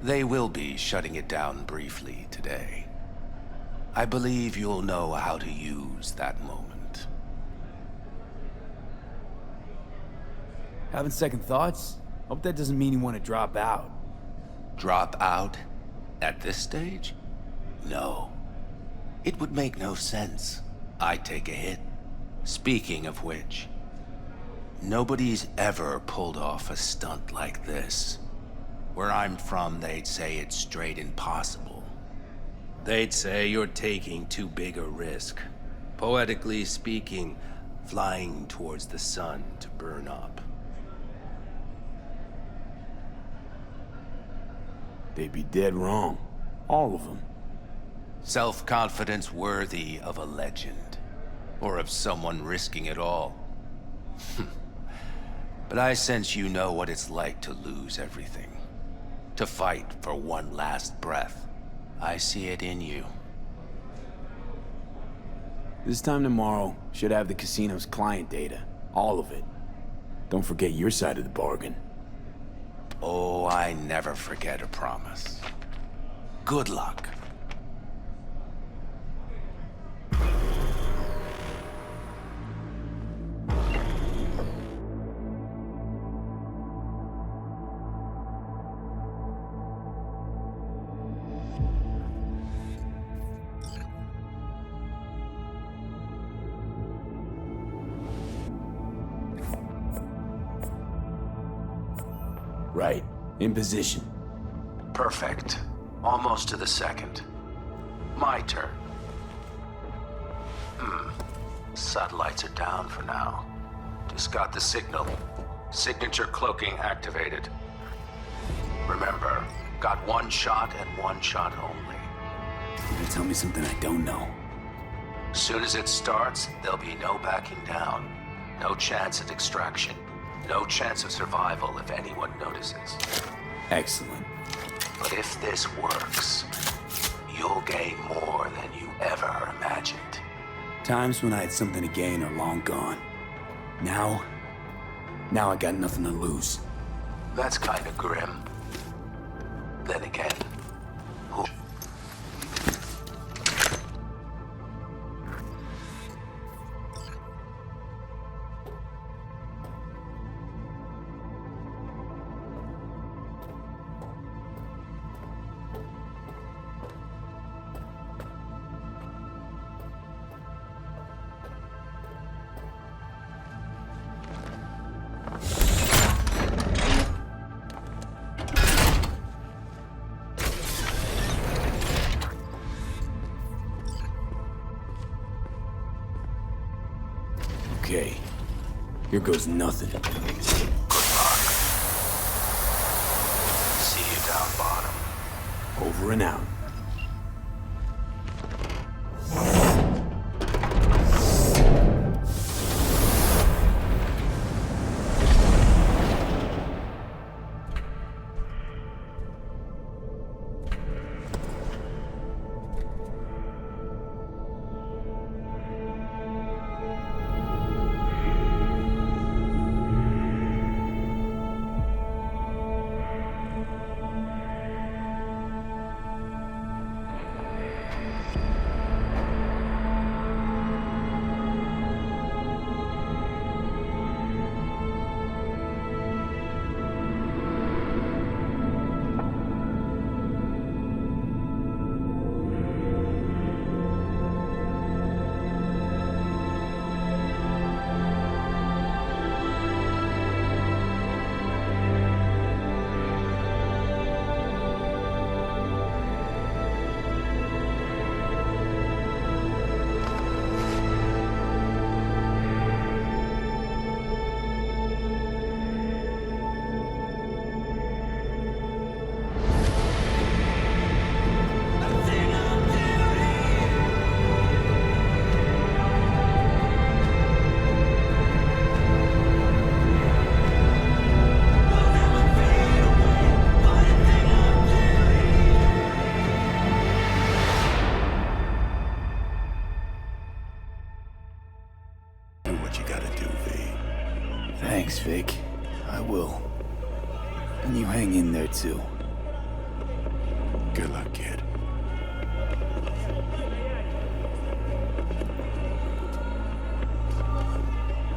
They will be shutting it down briefly today. I believe you'll know how to use that moment. Having second thoughts? Hope that doesn't mean you want to drop out. Drop out? At this stage? No. It would make no sense. I'd take a hit. Speaking of which, nobody's ever pulled off a stunt like this. Where I'm from, they'd say it's straight impossible. They'd say you're taking too big a risk. Poetically speaking, flying towards the sun to burn up. They'd be dead wrong. All of them. Self-confidence worthy of a legend. Or of someone risking it all. But I sense you know what it's like to lose everything. To fight for one last breath. I see it in you. This time tomorrow, should have the casino's client data. All of it. Don't forget your side of the bargain. Oh, I never forget a promise. Good luck. Right. In position. Perfect. Almost to the second. My turn. Satellites are down for now. Just got the signal. Signature cloaking activated. Remember, got one shot and one shot only. You're gonna tell me something I don't know. Soon as it starts, there'll be no backing down. No chance at extraction. No chance of survival if anyone notices. Excellent. But if this works, you'll gain more than you ever imagined. Times when I had something to gain are long gone. Now I got nothing to lose. That's kind of grim. Then again, who... Okay, here goes nothing. See you down bottom. Over and out. Thanks, Vic. I will. And you hang in there, too. Good luck, kid.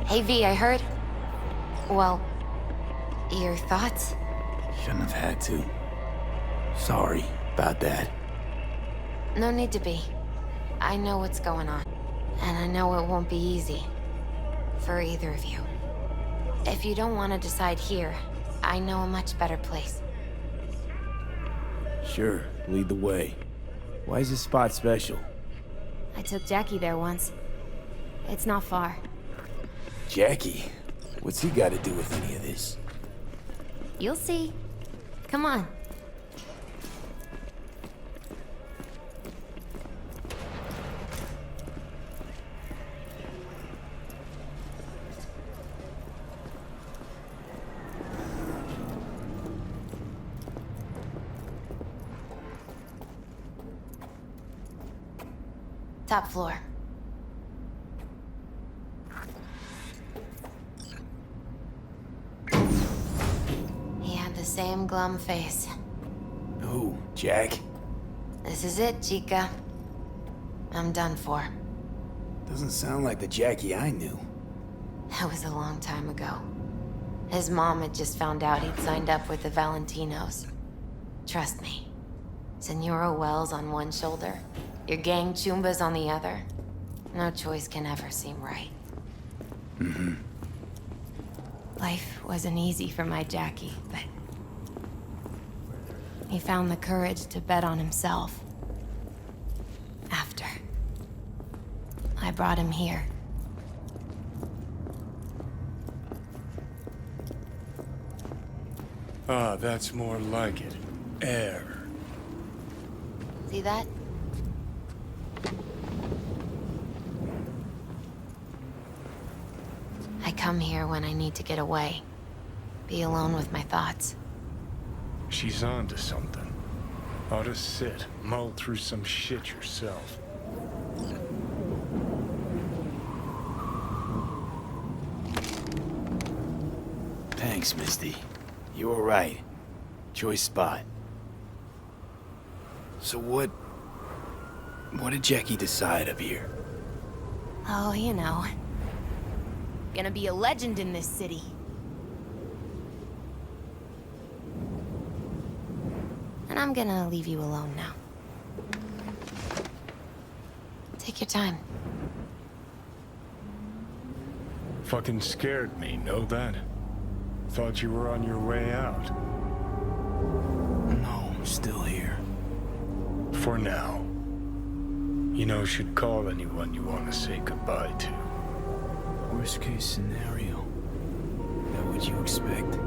Hey, V, I heard... Well, your thoughts? Shouldn't have had to. Sorry about that. No need to be. I know what's going on. And I know it won't be easy. For either of you. If you don't want to decide here, I know a much better place. Sure, lead the way. Why is this spot special? I took Jackie there once. It's not far. Jackie? What's he got to do with any of this? You'll see. Come on. Top floor. He had the same glum face. Who, Jack? This is it, Chica. I'm done for. Doesn't sound like the Jackie I knew. That was a long time ago. His mom had just found out he'd signed up with the Valentinos. Trust me. Senora Wells on one shoulder, your gang Chumbas on the other. No choice can ever seem right. Mm-hmm. Life wasn't easy for my Jackie, but... he found the courage to bet on himself. After. I brought him here. Ah, that's more like it. Air. See that? I come here when I need to get away. Be alone with my thoughts. She's on to something. Ought to sit, mull through some shit yourself. Thanks, Misty. You were right. Choice spot. So what did Jackie decide up here? Oh, you know. Gonna be a legend in this city. And I'm gonna leave you alone now. Take your time. Fucking scared me, know that? Thought you were on your way out. No, I'm still here. For now. You know, should call anyone you want to say goodbye to. Worst case scenario. That what you expect?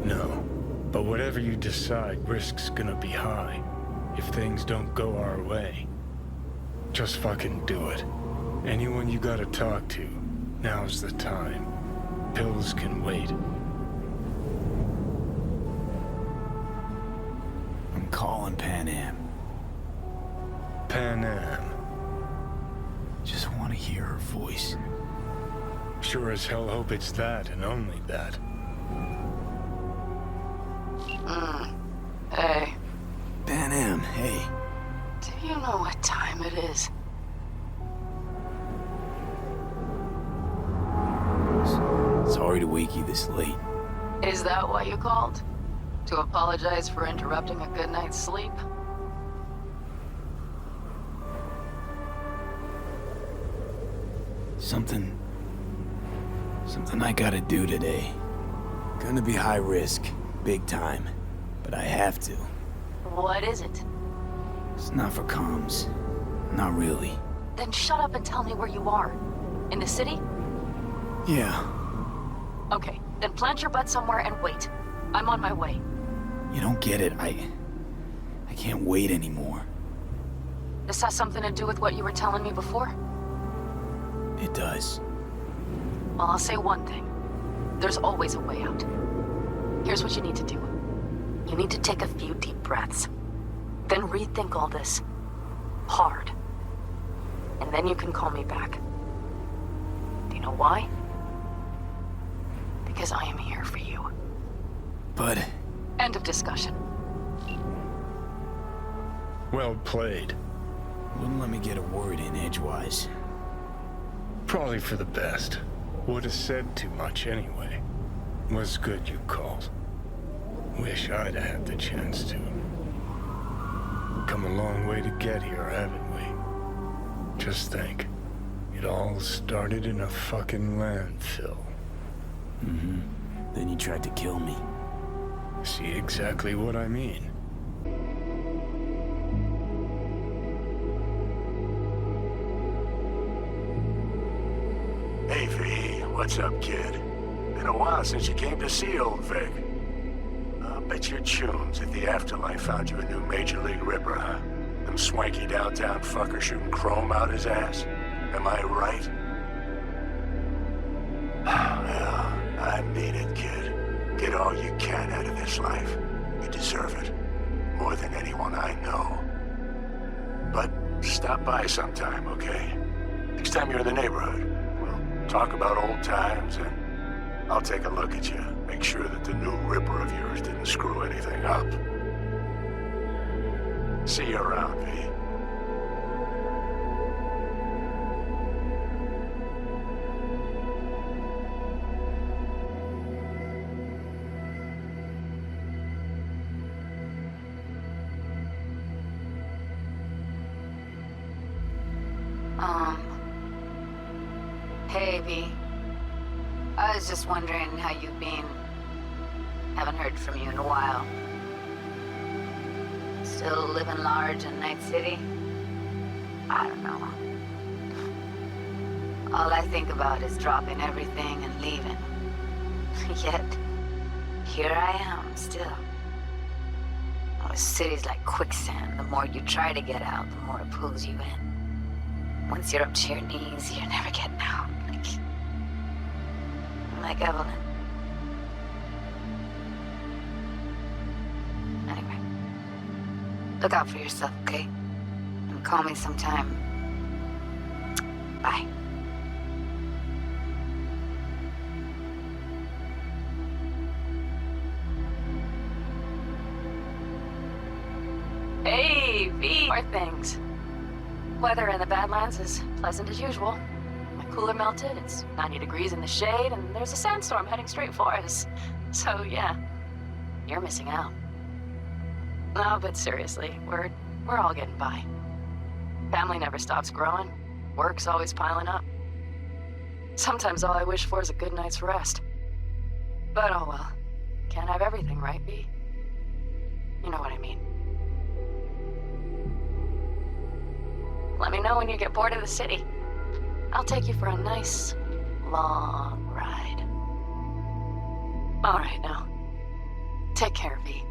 No. But whatever you decide, risk's gonna be high. If things don't go our way. Just fucking do it. Anyone you gotta talk to, now's the time. Pills can wait. I'm calling Pan Am. Pan Am. Just want to hear her voice. Sure as hell hope it's that and only that. Hey. Pan Am, hey. Do you know what time it is? Sorry to wake you this late. Is that why you called? To apologize for interrupting a good night's sleep? Something I gotta do today. Gonna be high risk, big time, but I have to. What is it? It's not for comms. Not really. Then shut up and tell me where you are. In the city? Yeah. Okay, then plant your butt somewhere and wait. I'm on my way. You don't get it. I can't wait anymore. This has something to do with what you were telling me before? It does. Well, I'll say one thing. There's always a way out. Here's what you need to do. You need to take a few deep breaths. Then rethink all this. Hard. And then you can call me back. Do you know why? Because I am here for you. But... End of discussion. Well played. Wouldn't let me get a word in edgewise. Probably for the best. Would have said too much anyway. Was good you called. Wish I'd had the chance to. Come a long way to get here, haven't we? Just think. It all started in a fucking landfill. Mm-hmm. Then you tried to kill me. See exactly what I mean. Hey, V, what's up, kid? Been a while since you came to see old Vic. I'll bet your tunes if the afterlife found you a new Major League Ripper, huh? Them swanky downtown fuckers shooting chrome out his ass. Am I right? Well, I mean it, kid. Get all you can out of this life. You deserve it. More than anyone I know. But stop by sometime, okay? Next time you're in the neighborhood. Talk about old times, and I'll take a look at you. Make sure that the new Ripper of yours didn't screw anything up. See you around, V. Hey, V. I was just wondering how you've been. Haven't heard from you in a while. Still living large in Night City? I don't know. All I think about is dropping everything and leaving. Yet, here I am, still. Oh, the city's like quicksand. The more you try to get out, the more it pulls you in. Once you're up to your knees, you're never getting out. Like Evelyn. Anyway. Look out for yourself, okay? And call me sometime. Bye. Hey, V. More things. Weather in the Badlands is pleasant as usual. My cooler melted, it's 90 degrees in the shade, and there's a sandstorm heading straight for us. So, yeah, you're missing out. No, but seriously, we're all getting by. Family never stops growing. Work's always piling up. Sometimes all I wish for is a good night's rest. But oh well. Can't have everything, right, V? You know what I mean. Let me know when you get bored of the city. I'll take you for a nice, long ride. All right, now. Take care, V.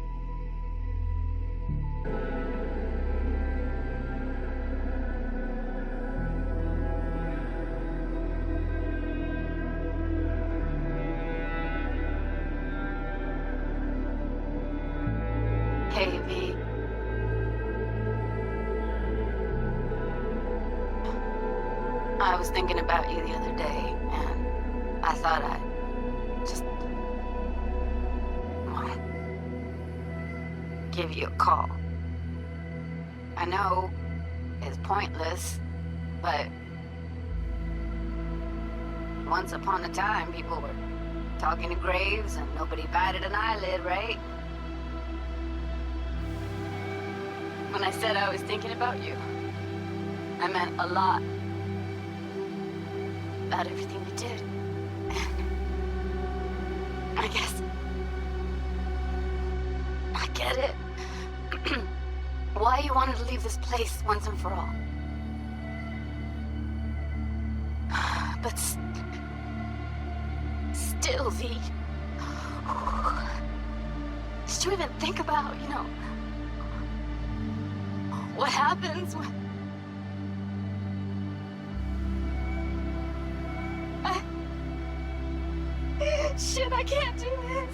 Hey, V. I was thinking about you the other day, and I thought I'd just... well, give you a call. I know it's pointless, but once upon a time, people were talking to graves and nobody batted an eyelid, right? When I said I was thinking about you, I meant a lot. About everything we did. I guess I get it. Why you wanted to leave this place once and for all. But still, V. Did you even think about, you know, what happens when... Shit, I can't do this.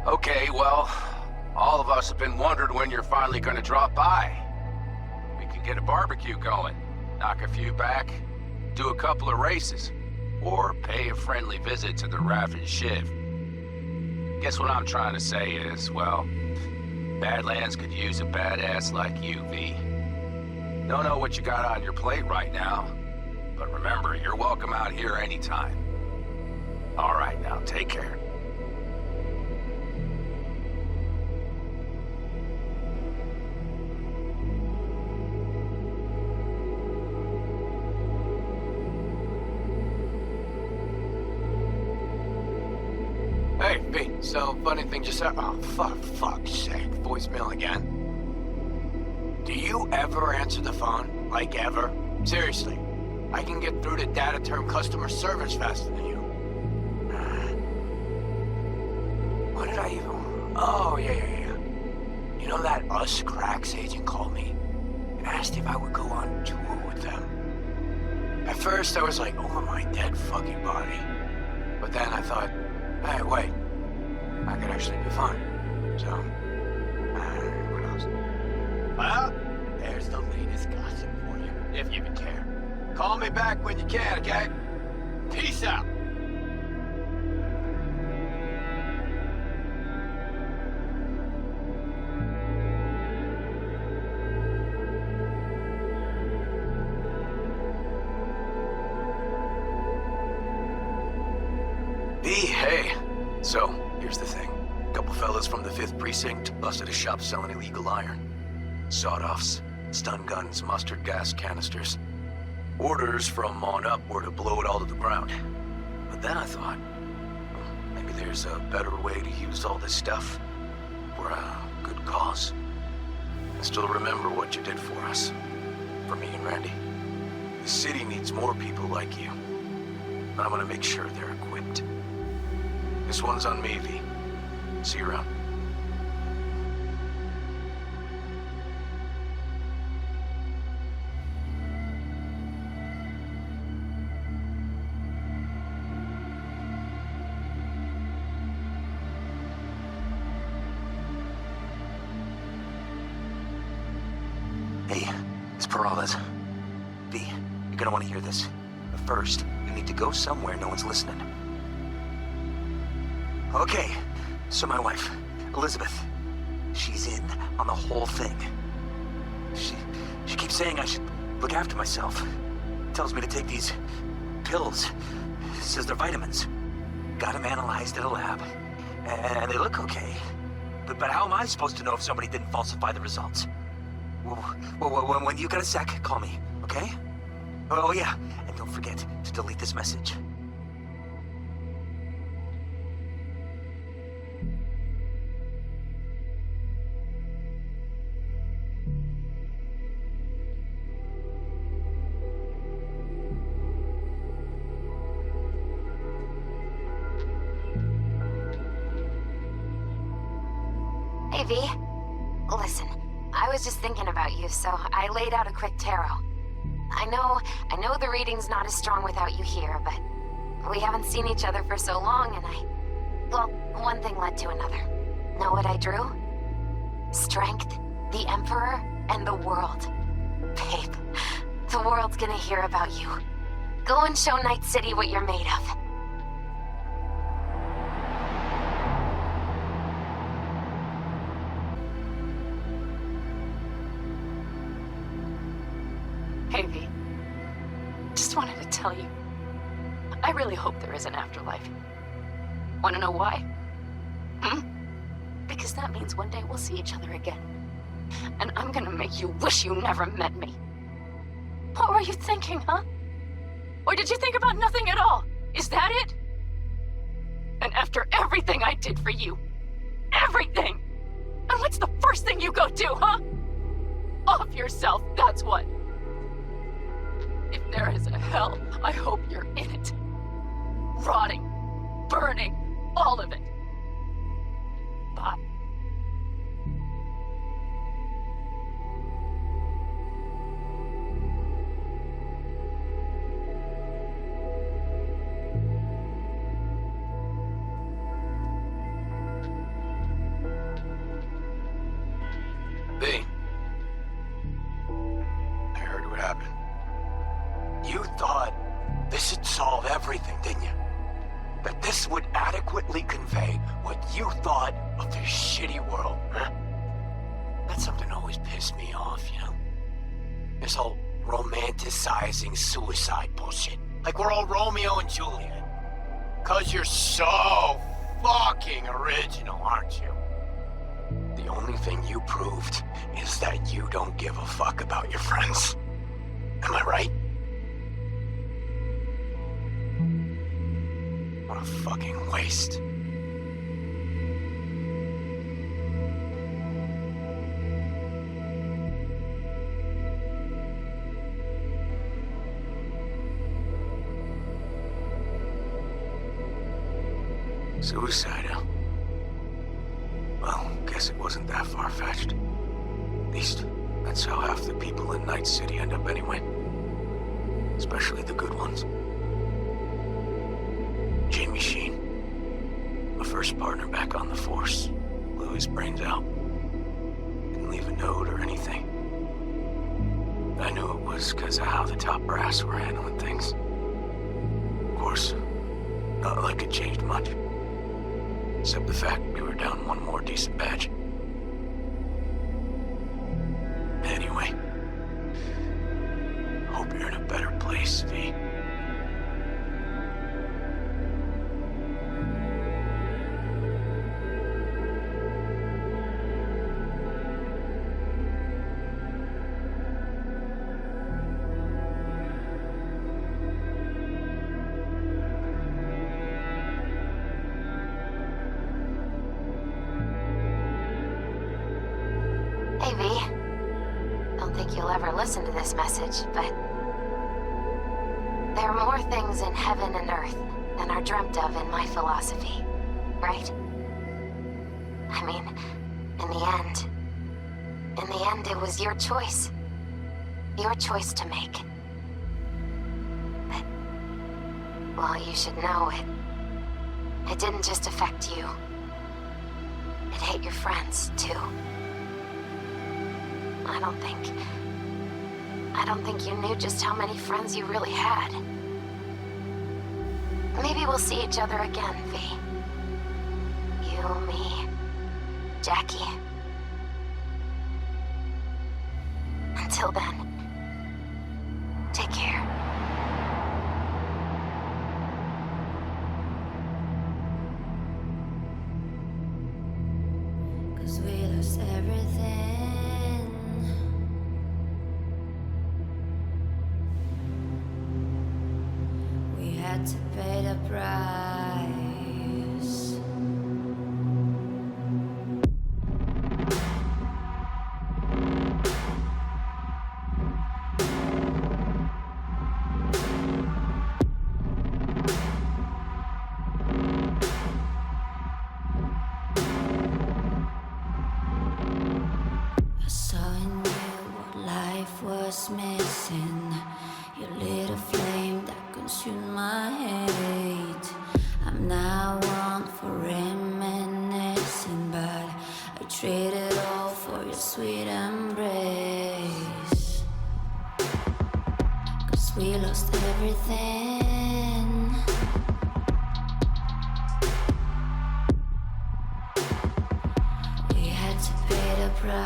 Okay, well, all of us have been wondering when you're finally gonna drop by. We can get a barbecue going, knock a few back, do a couple of races, or pay a friendly visit to the Raven Shiv. Guess what I'm trying to say is, well, Badlands could use a badass like you, V. Don't know what you got on your plate right now, but remember, you're welcome out here anytime. All right, now, take care. Hey, B, so funny thing just happened. Oh, fuck's sake. Voicemail again. Do you ever answer the phone? Like, ever? Seriously. I can get through to data term customer service faster than you. What did I even... Oh, yeah. You know that Us Cracks agent called me and asked if I would go on tour with them. At first, I was like, over my dead fucking body. But then I thought... Hey, wait. I could actually be fine. So, what else? Well, there's the latest gossip for you, if you even care. Call me back when you can, okay? Peace out. Hey, so, here's the thing. A couple fellas from the 5th Precinct busted a shop selling illegal iron. Sawed-offs, stun guns, mustard gas canisters. Orders from on up were to blow it all to the ground. But then I thought, Maybe there's a better way to use all this stuff for a good cause. I still remember what you did for us. For me and Randy. The city needs more people like you. I'm gonna make sure they're equipped. This one's on me, V. See you around. Hey, it's Peralez. V, you're gonna want to hear this. But first, you need to go somewhere no one's listening. Okay, so my wife, Elizabeth, she's in on the whole thing. She keeps saying I should look after myself. Tells me to take these pills. Says they're vitamins. Got them analyzed at a lab. And they look okay. But how am I supposed to know if somebody didn't falsify the results? Well, when you got a sec, call me, okay? Oh yeah, and don't forget to delete this message. Hey, V. Listen, I was just thinking about you, so I laid out a quick tarot. I know the reading's not as strong without you here, but we haven't seen each other for so long, and well, one thing led to another. Know what I drew? Strength, the Emperor, and the world. Babe, the world's gonna hear about you. Go and show Night City what you're made of. Hey, V. Just wanted to tell you, I really hope there is an afterlife. Wanna know why? Because that means one day we'll see each other again. And I'm gonna make you wish you never met me. What were you thinking, huh? Or did you think about nothing at all? Is that it? And after everything I did for you, everything! And what's the first thing you go do, huh? Off yourself, that's what. If there is a hell, I hope you're in it. Rotting, burning, all of it. Bye. V. I heard what happened. You thought this would solve everything, didn't you? That this would adequately convey what you thought of this shitty world, huh? That's something that always pissed me off, you know? This whole romanticizing suicide bullshit. Like we're all Romeo and Juliet. 'Cause you're so fucking original, aren't you? The only thing you proved is that you don't give a fuck about your friends. Am I right? What a fucking waste. Suicidal? Well, guess it wasn't that far-fetched. At least, that's how half the people in Night City end up anyway. Especially the good ones. Jamie Sheen, my first partner back on the force, blew his brains out. Didn't leave a note or anything. I knew it was because of how the top brass were handling things. Of course, not like it changed much. Except the fact we were down one more decent batch. Anyway, hope you're in a better place, V. Sorry, V. Don't think you'll ever listen to this message, but there are more things in heaven and earth than are dreamt of in my philosophy, right? I mean, in the end, it was your choice. Your choice to make. But, well, you should know it didn't just affect you. It hit your friends, too. I don't think you knew just how many friends you really had. Maybe we'll see each other again, V. You, me, Jackie. Until then, take care. Cause we lost everything. We had to pay the price. I saw in you what life was missing. You lit a flame that consumed my hate. I'm now one for reminiscing, but I traded all for your sweet embrace. Cause we lost everything. We had to pay the price.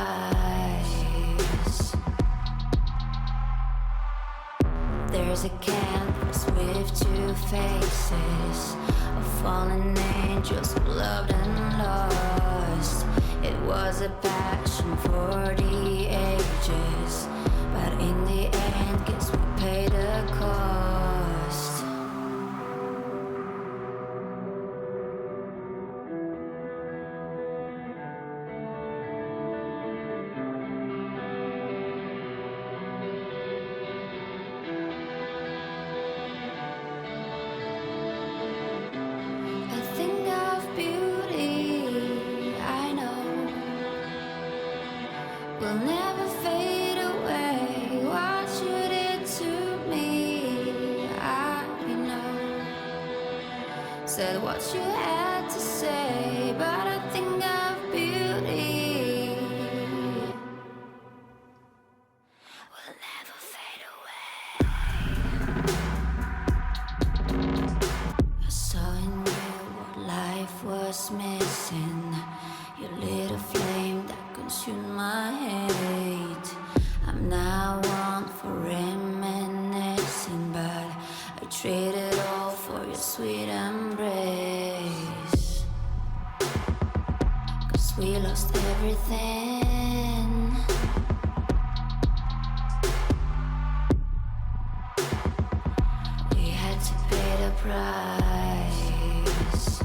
There's a canvas with two faces of fallen angels who loved and lost. It was a passion for the ages, but in the end, guess we paid the cost. A thing of beauty, I know, will never fade away. What you did to me, I know. Said what you had to say, but a thing of beauty will never fade away. I saw in you what life was missing. You lit a flame that consumed my hate. I'm now one for reminiscing, but I traded all for your sweet embrace. Cause we lost everything. We had to pay the price.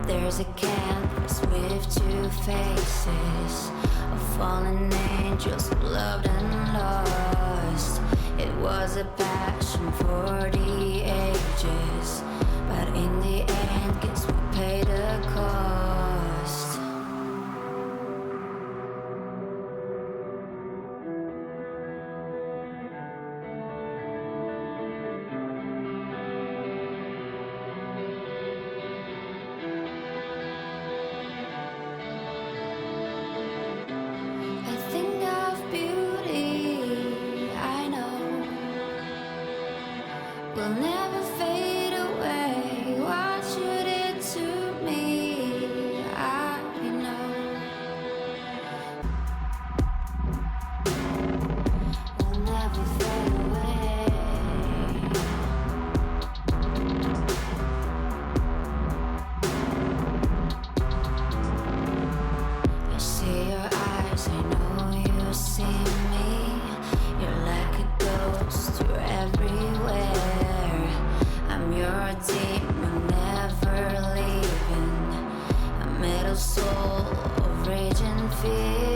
There's a canvas with two faces of fallen angels who loved and lost. It was a passion for the ages, but in the end, guess we paid the cost. A thing of beauty, I know, will never fade away. What you did to fear.